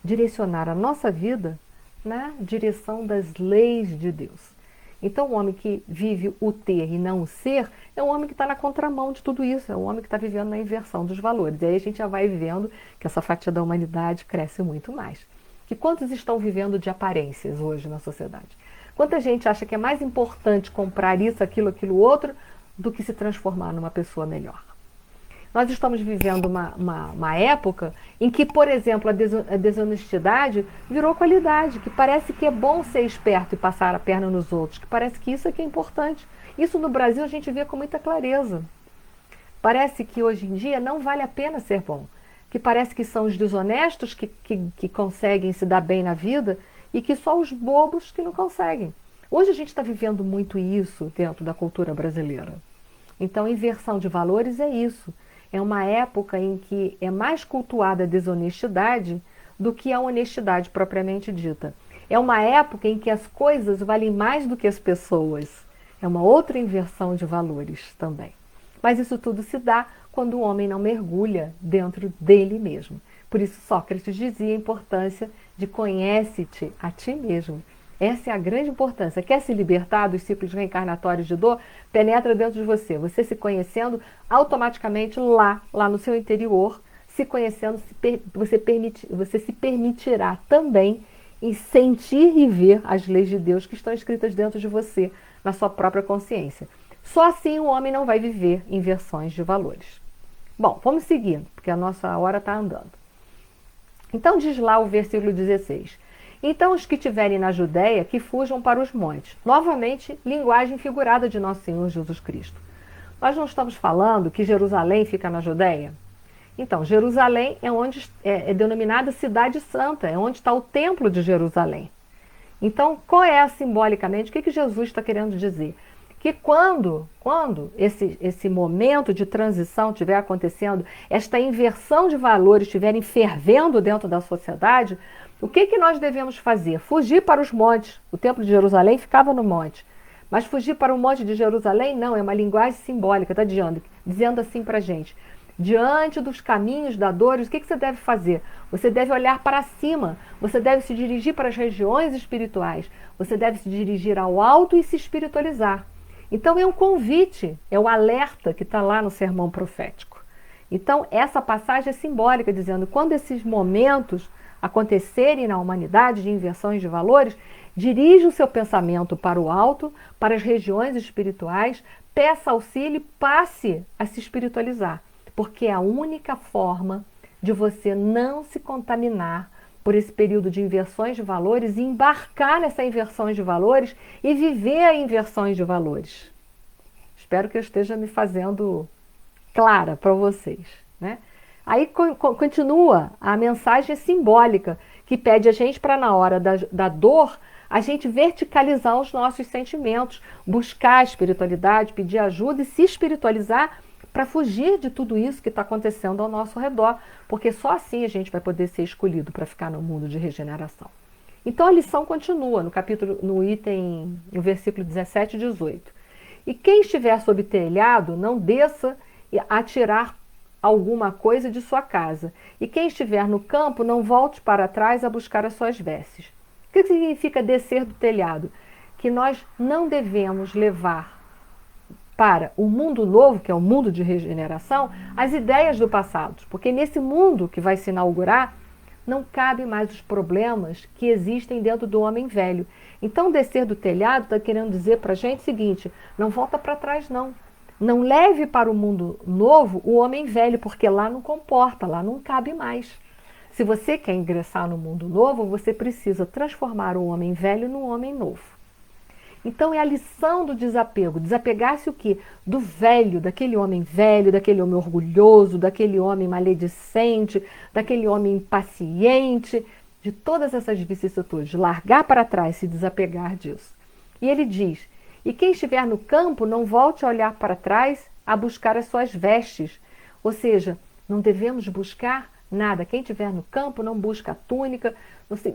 direcionar a nossa vida na direção das leis de Deus. Então, o homem que vive o ter e não o ser é um homem que está na contramão de tudo isso, é um homem que está vivendo na inversão dos valores. E aí a gente já vai vendo que essa fatia da humanidade cresce muito mais. que quantos estão vivendo de aparências hoje na sociedade? Quanta gente acha que é mais importante comprar isso, aquilo, outro, do que se transformar numa pessoa melhor? Nós estamos vivendo uma época em que, por exemplo, a desonestidade virou qualidade, que parece que é bom ser esperto e passar a perna nos outros, que parece que isso é que é importante. Isso no Brasil a gente vê com muita clareza. Parece que hoje em dia não vale a pena ser bom, que parece que são os desonestos que conseguem se dar bem na vida e que só os bobos que não conseguem. Hoje a gente está vivendo muito isso dentro da cultura brasileira. Então, inversão de valores é isso. É uma época em que é mais cultuada a desonestidade do que a honestidade propriamente dita. É uma época em que as coisas valem mais do que as pessoas. É uma outra inversão de valores também. Mas isso tudo se dá quando o homem não mergulha dentro dele mesmo. Por isso Sócrates dizia a importância de conhece-te a ti mesmo. Essa é a grande importância. Quer se libertar dos ciclos reencarnatórios de dor? Penetra dentro de você. Você se conhecendo, automaticamente lá no seu interior, se conhecendo, você se permitirá também em sentir e ver as leis de Deus que estão escritas dentro de você, na sua própria consciência. Só assim o homem não vai viver inversões de valores. Bom, vamos seguindo, porque a nossa hora está andando. Então diz lá o versículo 16. Então os que estiverem na Judéia, que fujam para os montes. Novamente, linguagem figurada de nosso Senhor Jesus Cristo. Nós não estamos falando que Jerusalém fica na Judéia? Então, Jerusalém é onde é denominada Cidade Santa, é onde está o Templo de Jerusalém. Então, qual é simbolicamente, o que Jesus está querendo dizer? Que quando esse momento de transição estiver acontecendo, esta inversão de valores estiverem fervendo dentro da sociedade, o que nós devemos fazer? Fugir para os montes. O Templo de Jerusalém ficava no monte. Mas fugir para o monte de Jerusalém, não, é uma linguagem simbólica, está dizendo assim para a gente. Diante dos caminhos da dor, o que você deve fazer? Você deve olhar para cima, você deve se dirigir para as regiões espirituais, você deve se dirigir ao alto e se espiritualizar. Então é um convite, é o alerta que está lá no sermão profético. Então essa passagem é simbólica, dizendo quando esses momentos acontecerem na humanidade de inversões de valores, dirija o seu pensamento para o alto, para as regiões espirituais, peça auxílio e passe a se espiritualizar, porque é a única forma de você não se contaminar por esse período de inversões de valores e embarcar nessa inversões de valores e viver a inversões de valores. Espero que eu esteja me fazendo clara para vocês, né? Aí continua a mensagem simbólica que pede a gente para na hora da dor a gente verticalizar os nossos sentimentos, buscar a espiritualidade, pedir ajuda e se espiritualizar para fugir de tudo isso que está acontecendo ao nosso redor, porque só assim a gente vai poder ser escolhido para ficar no mundo de regeneração. Então a lição continua no versículo 17 e 18. E quem estiver sob telhado, não desça a tirar alguma coisa de sua casa. E quem estiver no campo, não volte para trás a buscar as suas vestes. O que significa descer do telhado? Que nós não devemos levar para o mundo novo, que é o mundo de regeneração, as ideias do passado. Porque nesse mundo que vai se inaugurar, não cabe mais os problemas que existem dentro do homem velho. Então, descer do telhado está querendo dizer para a gente o seguinte, não volta para trás não. Não leve para o mundo novo o homem velho, porque lá não comporta, lá não cabe mais. Se você quer ingressar no mundo novo, você precisa transformar o homem velho no homem novo. Então é a lição do desapego, desapegar-se o quê? Do velho, daquele homem orgulhoso, daquele homem maledicente, daquele homem impaciente, de todas essas vicissitudes, largar para trás, se desapegar disso. E ele diz, e quem estiver no campo não volte a olhar para trás a buscar as suas vestes. Ou seja, não devemos buscar nada. Quem estiver no campo não busca a túnica.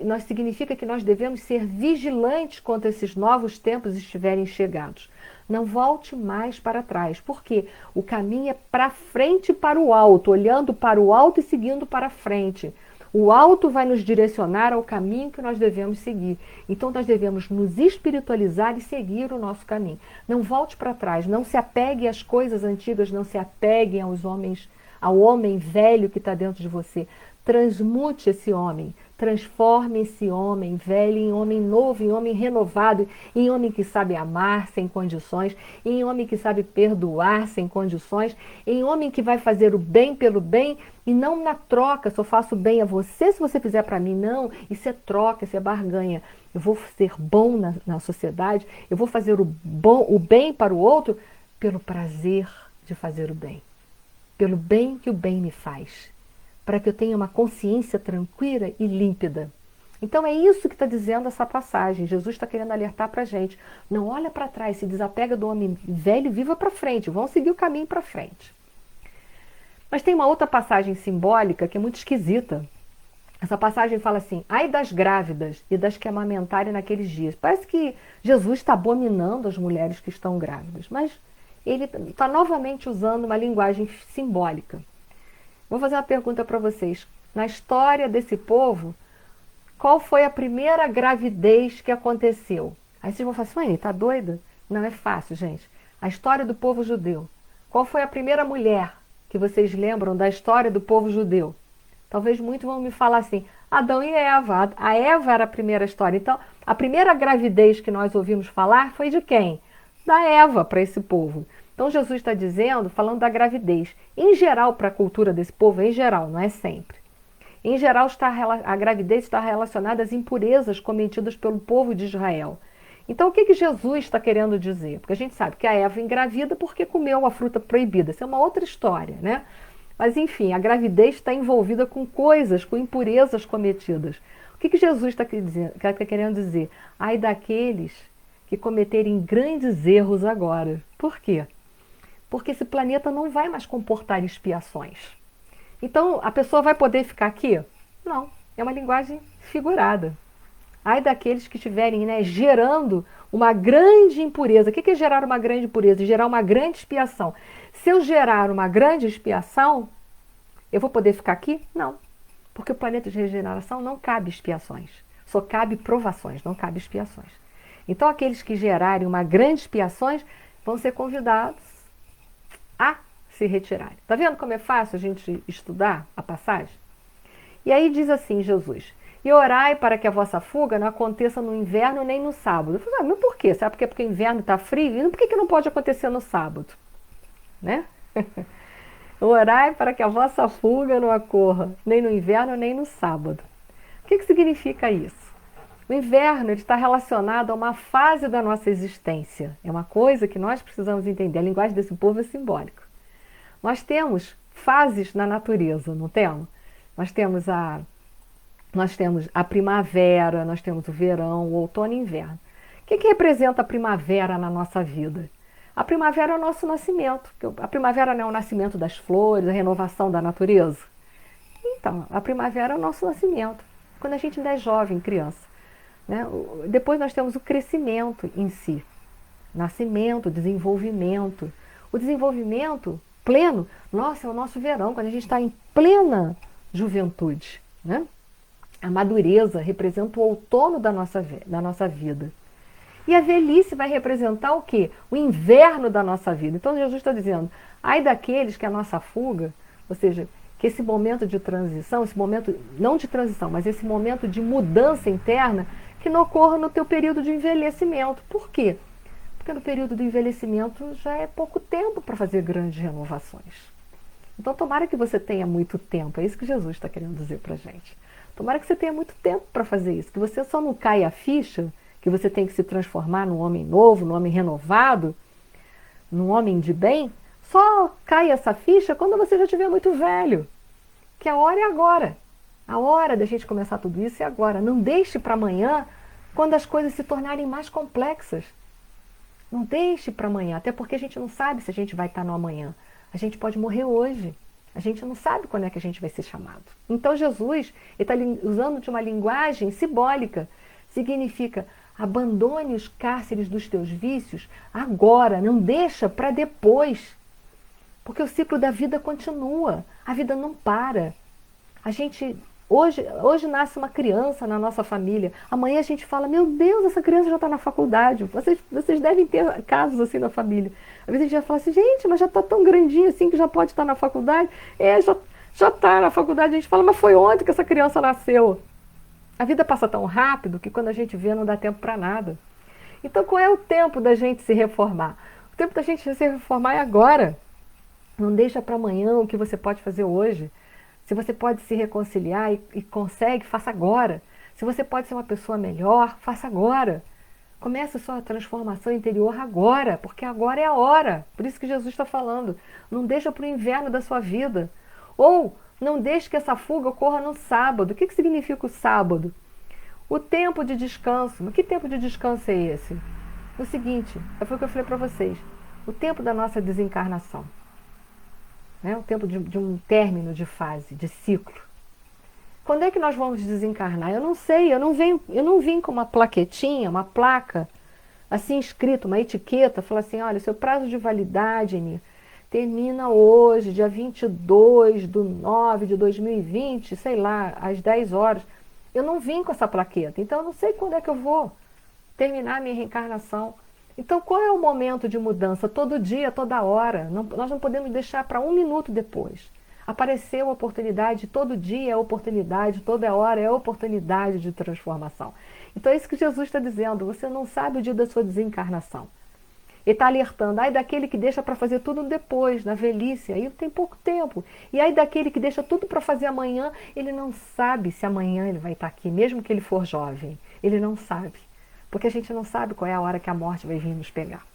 Nós significa que nós devemos ser vigilantes quando esses novos tempos estiverem chegados. Não volte mais para trás, porque o caminho é para frente e para o alto, olhando para o alto e seguindo para frente. O alto vai nos direcionar ao caminho que nós devemos seguir. Então nós devemos nos espiritualizar e seguir o nosso caminho. Não volte para trás, não se apegue às coisas antigas, não se apeguem ao homem velho que está dentro de você. Transmute esse homem, Transforme esse homem velho em homem novo, em homem renovado, em homem que sabe amar sem condições, em homem que sabe perdoar sem condições, em homem que vai fazer o bem pelo bem e não na troca, se eu faço bem a você, se você fizer para mim, não, isso é troca, isso é barganha. Eu vou ser bom na sociedade, eu vou fazer o bem para o outro pelo prazer de fazer o bem, pelo bem que o bem me faz, para que eu tenha uma consciência tranquila e límpida. Então é isso que está dizendo essa passagem. Jesus está querendo alertar para a gente. Não olha para trás, se desapega do homem velho e viva para frente. Vamos seguir o caminho para frente. Mas tem uma outra passagem simbólica que é muito esquisita. Essa passagem fala assim: ai das grávidas e das que amamentarem naqueles dias. Parece que Jesus está abominando as mulheres que estão grávidas, mas ele está novamente usando uma linguagem simbólica. Vou fazer uma pergunta para vocês. Na história desse povo, qual foi a primeira gravidez que aconteceu? Aí vocês vão falar assim: mãe, tá doida? Não é fácil, gente. A história do povo judeu. Qual foi a primeira mulher que vocês lembram da história do povo judeu? Talvez muitos vão me falar assim: Adão e Eva. A Eva era a primeira história. Então, a primeira gravidez que nós ouvimos falar foi de quem? Da Eva para esse povo. Então Jesus está dizendo, falando da gravidez. Em geral, para a cultura desse povo, em geral, não é sempre. Em geral, a gravidez está relacionada às impurezas cometidas pelo povo de Israel. Então, o que Jesus está querendo dizer? Porque a gente sabe que a Eva engravida porque comeu a fruta proibida. Isso é uma outra história, né? Mas, enfim, a gravidez está envolvida com coisas, com impurezas cometidas. O que Jesus está querendo dizer? Ai daqueles que cometerem grandes erros agora. Por quê? Porque esse planeta não vai mais comportar expiações. Então, a pessoa vai poder ficar aqui? Não, é uma linguagem figurada. Ai daqueles que estiverem, né, gerando uma grande impureza. O que é gerar uma grande impureza? Gerar uma grande expiação. Se eu gerar uma grande expiação, eu vou poder ficar aqui? Não. Porque o planeta de regeneração não cabe expiações. Só cabe provações, não cabe expiações. Então, aqueles que gerarem uma grande expiações vão ser convidados a se retirarem. Está vendo como é fácil a gente estudar a passagem? E aí diz assim Jesus: e orai para que a vossa fuga não aconteça no inverno nem no sábado. Eu falei, mas por quê? Sabe porque o inverno está frio? E por que não pode acontecer no sábado? Né? Orai para que a vossa fuga não ocorra nem no inverno nem no sábado. O que significa isso? O inverno ele está relacionado a uma fase da nossa existência. É uma coisa que nós precisamos entender. A linguagem desse povo é simbólica. Nós temos fases na natureza, não temos? Nós temos a primavera, nós temos o verão, o outono e o inverno. O que representa a primavera na nossa vida? A primavera é o nosso nascimento. A primavera não é o nascimento das flores, a renovação da natureza? Então, a primavera é o nosso nascimento, quando a gente ainda é jovem, criança. Né? Depois nós temos o crescimento em si. Nascimento, desenvolvimento. O desenvolvimento pleno, nossa, é o nosso verão, quando a gente está em plena juventude. Né? A madureza representa o outono da nossa vida. E a velhice vai representar o quê? O inverno da nossa vida. Então Jesus está dizendo, ai daqueles que a nossa fuga, ou seja, que esse momento de transição, esse momento, não de transição, mas esse momento de mudança interna, que não ocorra no teu período de envelhecimento. Por quê? Porque no período do envelhecimento já é pouco tempo para fazer grandes renovações. Então tomara que você tenha muito tempo, é isso que Jesus está querendo dizer para a gente. Tomara que você tenha muito tempo para fazer isso, que você só não caia a ficha, que você tem que se transformar num homem novo, num homem renovado, num homem de bem, só cai essa ficha quando você já estiver muito velho. Que a hora é agora. A hora da gente começar tudo isso é agora. Não deixe para amanhã, quando as coisas se tornarem mais complexas. Não deixe para amanhã, até porque a gente não sabe se a gente vai estar no amanhã. A gente pode morrer hoje. A gente não sabe quando é que a gente vai ser chamado. Então Jesus está usando de uma linguagem simbólica. Significa, abandone os cárceres dos teus vícios agora, não deixa para depois. Porque o ciclo da vida continua, a vida não para. A gente, hoje nasce uma criança na nossa família, amanhã a gente fala, meu Deus, essa criança já está na faculdade. Vocês devem ter casos assim na família. Às vezes a gente já fala assim, gente, mas já está tão grandinho assim que já pode estar na faculdade. Já está na faculdade, a gente fala, mas foi ontem que essa criança nasceu. A vida passa tão rápido que quando a gente vê não dá tempo para nada. Então qual é o tempo da gente se reformar? O tempo da gente se reformar é agora. Não deixa para amanhã o que você pode fazer hoje. Se você pode se reconciliar e consegue, faça agora. Se você pode ser uma pessoa melhor, faça agora. Comece a sua transformação interior agora, porque agora é a hora. Por isso que Jesus está falando. Não deixa para o inverno da sua vida. Ou não deixe que essa fuga ocorra no sábado. O que significa o sábado? O tempo de descanso. Mas que tempo de descanso é esse? O seguinte, foi o que eu falei para vocês. O tempo da nossa desencarnação. Né? O tempo de um término de fase, de ciclo. Quando é que nós vamos desencarnar? Eu não sei, eu não vim com uma plaquetinha, uma placa, assim escrito, uma etiqueta, fala assim, olha, seu prazo de validade, Eni, termina hoje, dia 22/9/2020, sei lá, às 10 horas. Eu não vim com essa plaqueta, então eu não sei quando é que eu vou terminar a minha reencarnação. Então qual é o momento de mudança? Todo dia, toda hora. Nós não podemos deixar para um minuto depois. Apareceu a oportunidade, todo dia é oportunidade, toda hora é oportunidade de transformação. Então é isso que Jesus está dizendo, você não sabe o dia da sua desencarnação. Ele está alertando, ai daquele que deixa para fazer tudo depois, na velhice, aí tem pouco tempo. E aí daquele que deixa tudo para fazer amanhã, ele não sabe se amanhã ele vai estar aqui, mesmo que ele for jovem. Ele não sabe, porque a gente não sabe qual é a hora que a morte vai vir nos pegar.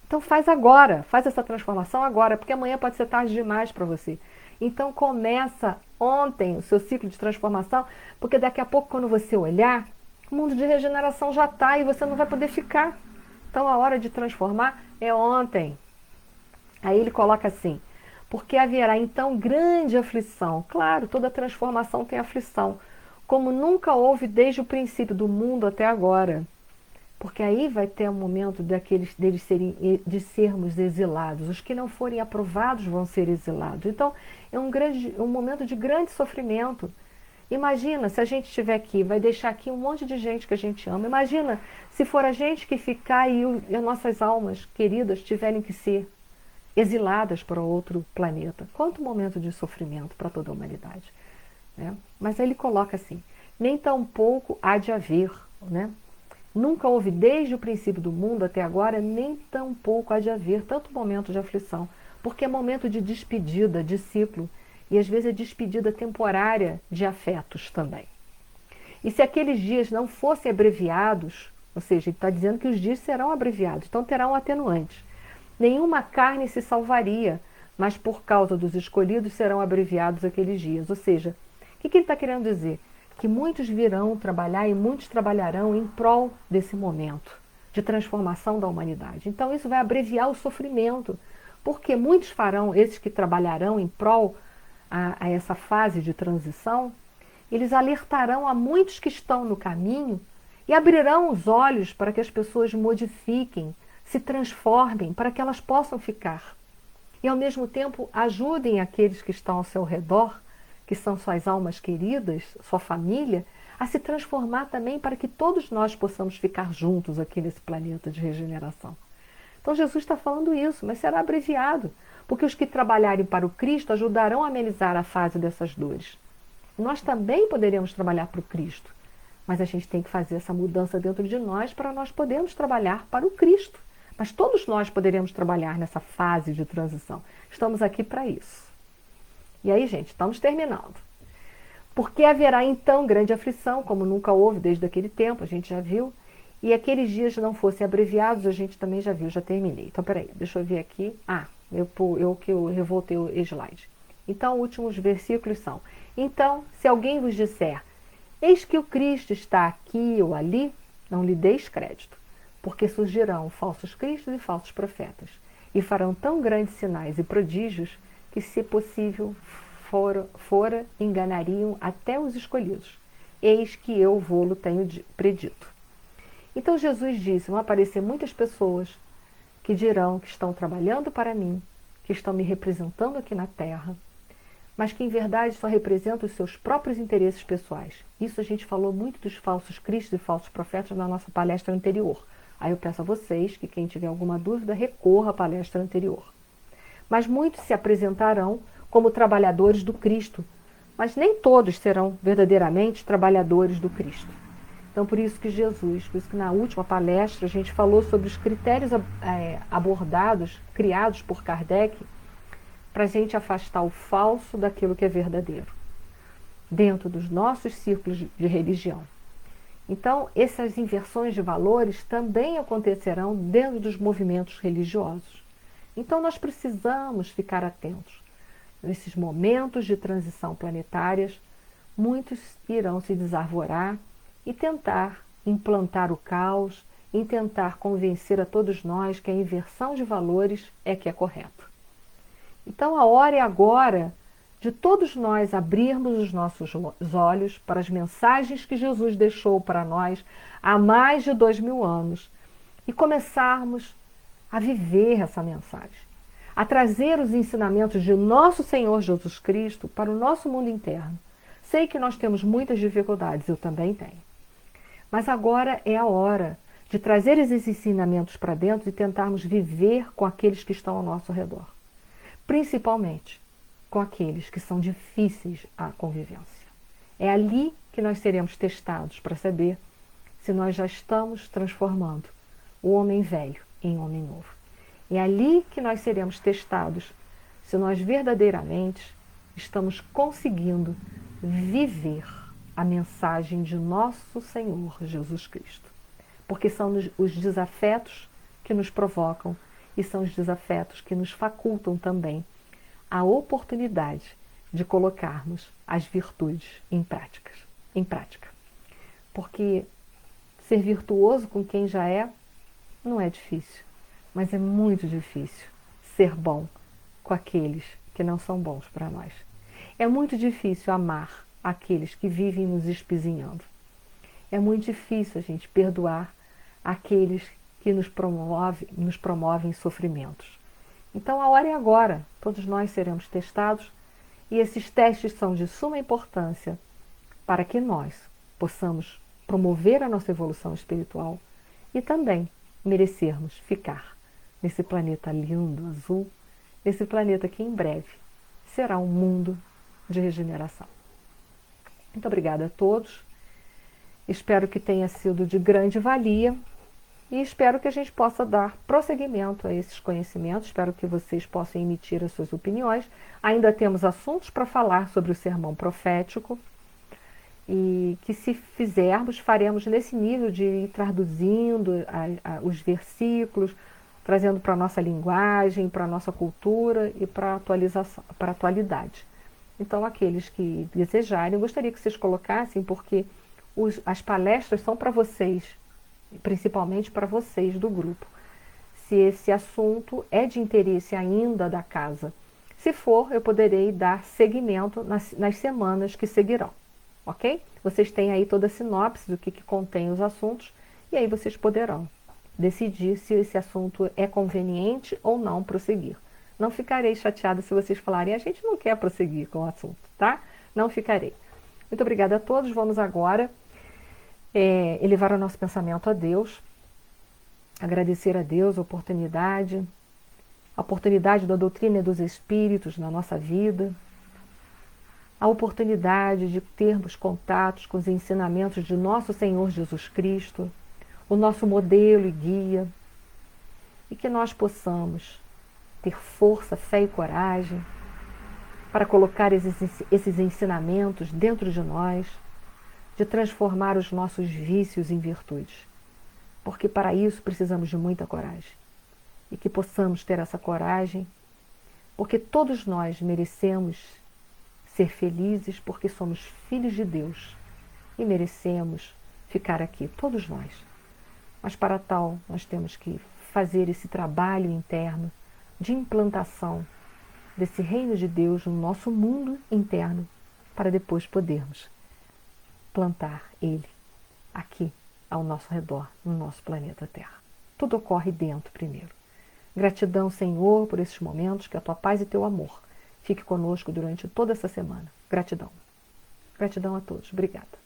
Então faz agora, faz essa transformação agora, porque amanhã pode ser tarde demais para você. Então começa ontem o seu ciclo de transformação, porque daqui a pouco quando você olhar, o mundo de regeneração já está e você não vai poder ficar. Então a hora de transformar é ontem. Aí ele coloca assim, porque haverá então grande aflição. Claro, toda transformação tem aflição, como nunca houve desde o princípio do mundo até agora. Porque aí vai ter um momento de sermos exilados. Os que não forem aprovados vão ser exilados. Então, é um momento de grande sofrimento. Imagina, se a gente estiver aqui, vai deixar aqui um monte de gente que a gente ama. Imagina, se for a gente que ficar e as nossas almas queridas tiverem que ser exiladas para outro planeta. Quanto momento de sofrimento para toda a humanidade. Né? Mas aí ele coloca assim, nem tampouco há de haver, né? Nunca houve desde o princípio do mundo até agora, nem tampouco há de haver tanto momento de aflição, porque é momento de despedida, de ciclo, e às vezes é despedida temporária de afetos também. E se aqueles dias não fossem abreviados, ou seja, ele está dizendo que os dias serão abreviados, então terá um atenuante. Nenhuma carne se salvaria, mas por causa dos escolhidos serão abreviados aqueles dias. Ou seja, o que ele está querendo dizer? Que muitos virão trabalhar e muitos trabalharão em prol desse momento de transformação da humanidade. Então isso vai abreviar o sofrimento, porque muitos farão, esses que trabalharão em prol a essa fase de transição, eles alertarão a muitos que estão no caminho e abrirão os olhos para que as pessoas modifiquem, se transformem, para que elas possam ficar. E ao mesmo tempo ajudem aqueles que estão ao seu redor, que são suas almas queridas, sua família, a se transformar também para que todos nós possamos ficar juntos aqui nesse planeta de regeneração. Então Jesus está falando isso, mas será abreviado, porque os que trabalharem para o Cristo ajudarão a amenizar a fase dessas dores. Nós também poderemos trabalhar para o Cristo, mas a gente tem que fazer essa mudança dentro de nós para nós podermos trabalhar para o Cristo. Mas todos nós poderemos trabalhar nessa fase de transição. Estamos aqui para isso. E aí, gente, estamos terminando. Porque haverá então grande aflição, como nunca houve desde aquele tempo, a gente já viu, e aqueles dias não fossem abreviados, a gente também já viu, já terminei. Então, peraí, deixa eu ver aqui. Eu revoltei o slide. Então, últimos versículos são: então, se alguém vos disser, eis que o Cristo está aqui ou ali, não lhe deis crédito, porque surgirão falsos cristos e falsos profetas, e farão tão grandes sinais e prodígios que, se possível fora, enganariam até os escolhidos. Eis que eu vô-lo tenho predito. Então Jesus disse, vão aparecer muitas pessoas que dirão que estão trabalhando para mim, que estão me representando aqui na Terra, mas que em verdade só representam os seus próprios interesses pessoais. Isso a gente falou muito dos falsos cristos e falsos profetas na nossa palestra anterior. Aí eu peço a vocês que quem tiver alguma dúvida recorra à palestra anterior. Mas muitos se apresentarão como trabalhadores do Cristo, mas nem todos serão verdadeiramente trabalhadores do Cristo. Então, por isso que na última palestra a gente falou sobre os critérios abordados, criados por Kardec, para a gente afastar o falso daquilo que é verdadeiro, dentro dos nossos círculos de religião. Então, essas inversões de valores também acontecerão dentro dos movimentos religiosos. Então, nós precisamos ficar atentos. Nesses momentos de transição planetárias, muitos irão se desarvorar e tentar implantar o caos, e tentar convencer a todos nós que a inversão de valores é que é correto. Então a hora é agora de todos nós abrirmos os nossos olhos para as mensagens que Jesus deixou para nós há mais de 2000 anos e começarmos a viver essa mensagem, a trazer os ensinamentos de nosso Senhor Jesus Cristo para o nosso mundo interno. Sei que nós temos muitas dificuldades, eu também tenho. Mas agora é a hora de trazer esses ensinamentos para dentro e tentarmos viver com aqueles que estão ao nosso redor. Principalmente com aqueles que são difíceis à convivência. É ali que nós seremos testados para saber se nós já estamos transformando o homem velho em homem novo. É ali que nós seremos testados se nós verdadeiramente estamos conseguindo viver a mensagem de nosso Senhor Jesus Cristo. Porque são os desafetos que nos provocam e são os desafetos que nos facultam também a oportunidade de colocarmos as virtudes em prática. Porque ser virtuoso com quem já é, não é difícil, mas é muito difícil ser bom com aqueles que não são bons para nós. É muito difícil amar aqueles que vivem nos espizinhando. É muito difícil a gente perdoar aqueles que nos promovem sofrimentos. Então a hora é agora, todos nós seremos testados e esses testes são de suma importância para que nós possamos promover a nossa evolução espiritual e também merecermos ficar nesse planeta lindo, azul, nesse planeta que em breve será um mundo de regeneração. Muito obrigada a todos, espero que tenha sido de grande valia e espero que a gente possa dar prosseguimento a esses conhecimentos, espero que vocês possam emitir as suas opiniões. Ainda temos assuntos para falar sobre o sermão profético e que se fizermos, faremos nesse nível de ir traduzindo os versículos, trazendo para a nossa linguagem, para a nossa cultura e para a atualidade. Então, aqueles que desejarem, eu gostaria que vocês colocassem, porque as palestras são para vocês, principalmente para vocês do grupo. Se esse assunto é de interesse ainda da casa, se for, eu poderei dar seguimento nas semanas que seguirão, ok? Vocês têm aí toda a sinopse do que contém os assuntos, e aí vocês poderão decidir se esse assunto é conveniente ou não prosseguir. Não ficarei chateada se vocês falarem, a gente não quer prosseguir com o assunto, tá? Não ficarei. Muito obrigada a todos. Vamos agora elevar o nosso pensamento a Deus, agradecer a Deus a oportunidade da doutrina dos Espíritos na nossa vida, a oportunidade de termos contatos com os ensinamentos de nosso Senhor Jesus Cristo, o nosso modelo e guia, e que nós possamos ter força, fé e coragem para colocar esses ensinamentos dentro de nós, de transformar os nossos vícios em virtudes. Porque para isso precisamos de muita coragem. E que possamos ter essa coragem, porque todos nós merecemos ser felizes, porque somos filhos de Deus e merecemos ficar aqui, todos nós. Mas para tal, nós temos que fazer esse trabalho interno de implantação desse reino de Deus no nosso mundo interno, para depois podermos plantar ele aqui ao nosso redor, no nosso planeta Terra. Tudo ocorre dentro primeiro. Gratidão, Senhor, por esses momentos, que a tua paz e teu amor fique conosco durante toda essa semana. Gratidão. Gratidão a todos. Obrigada.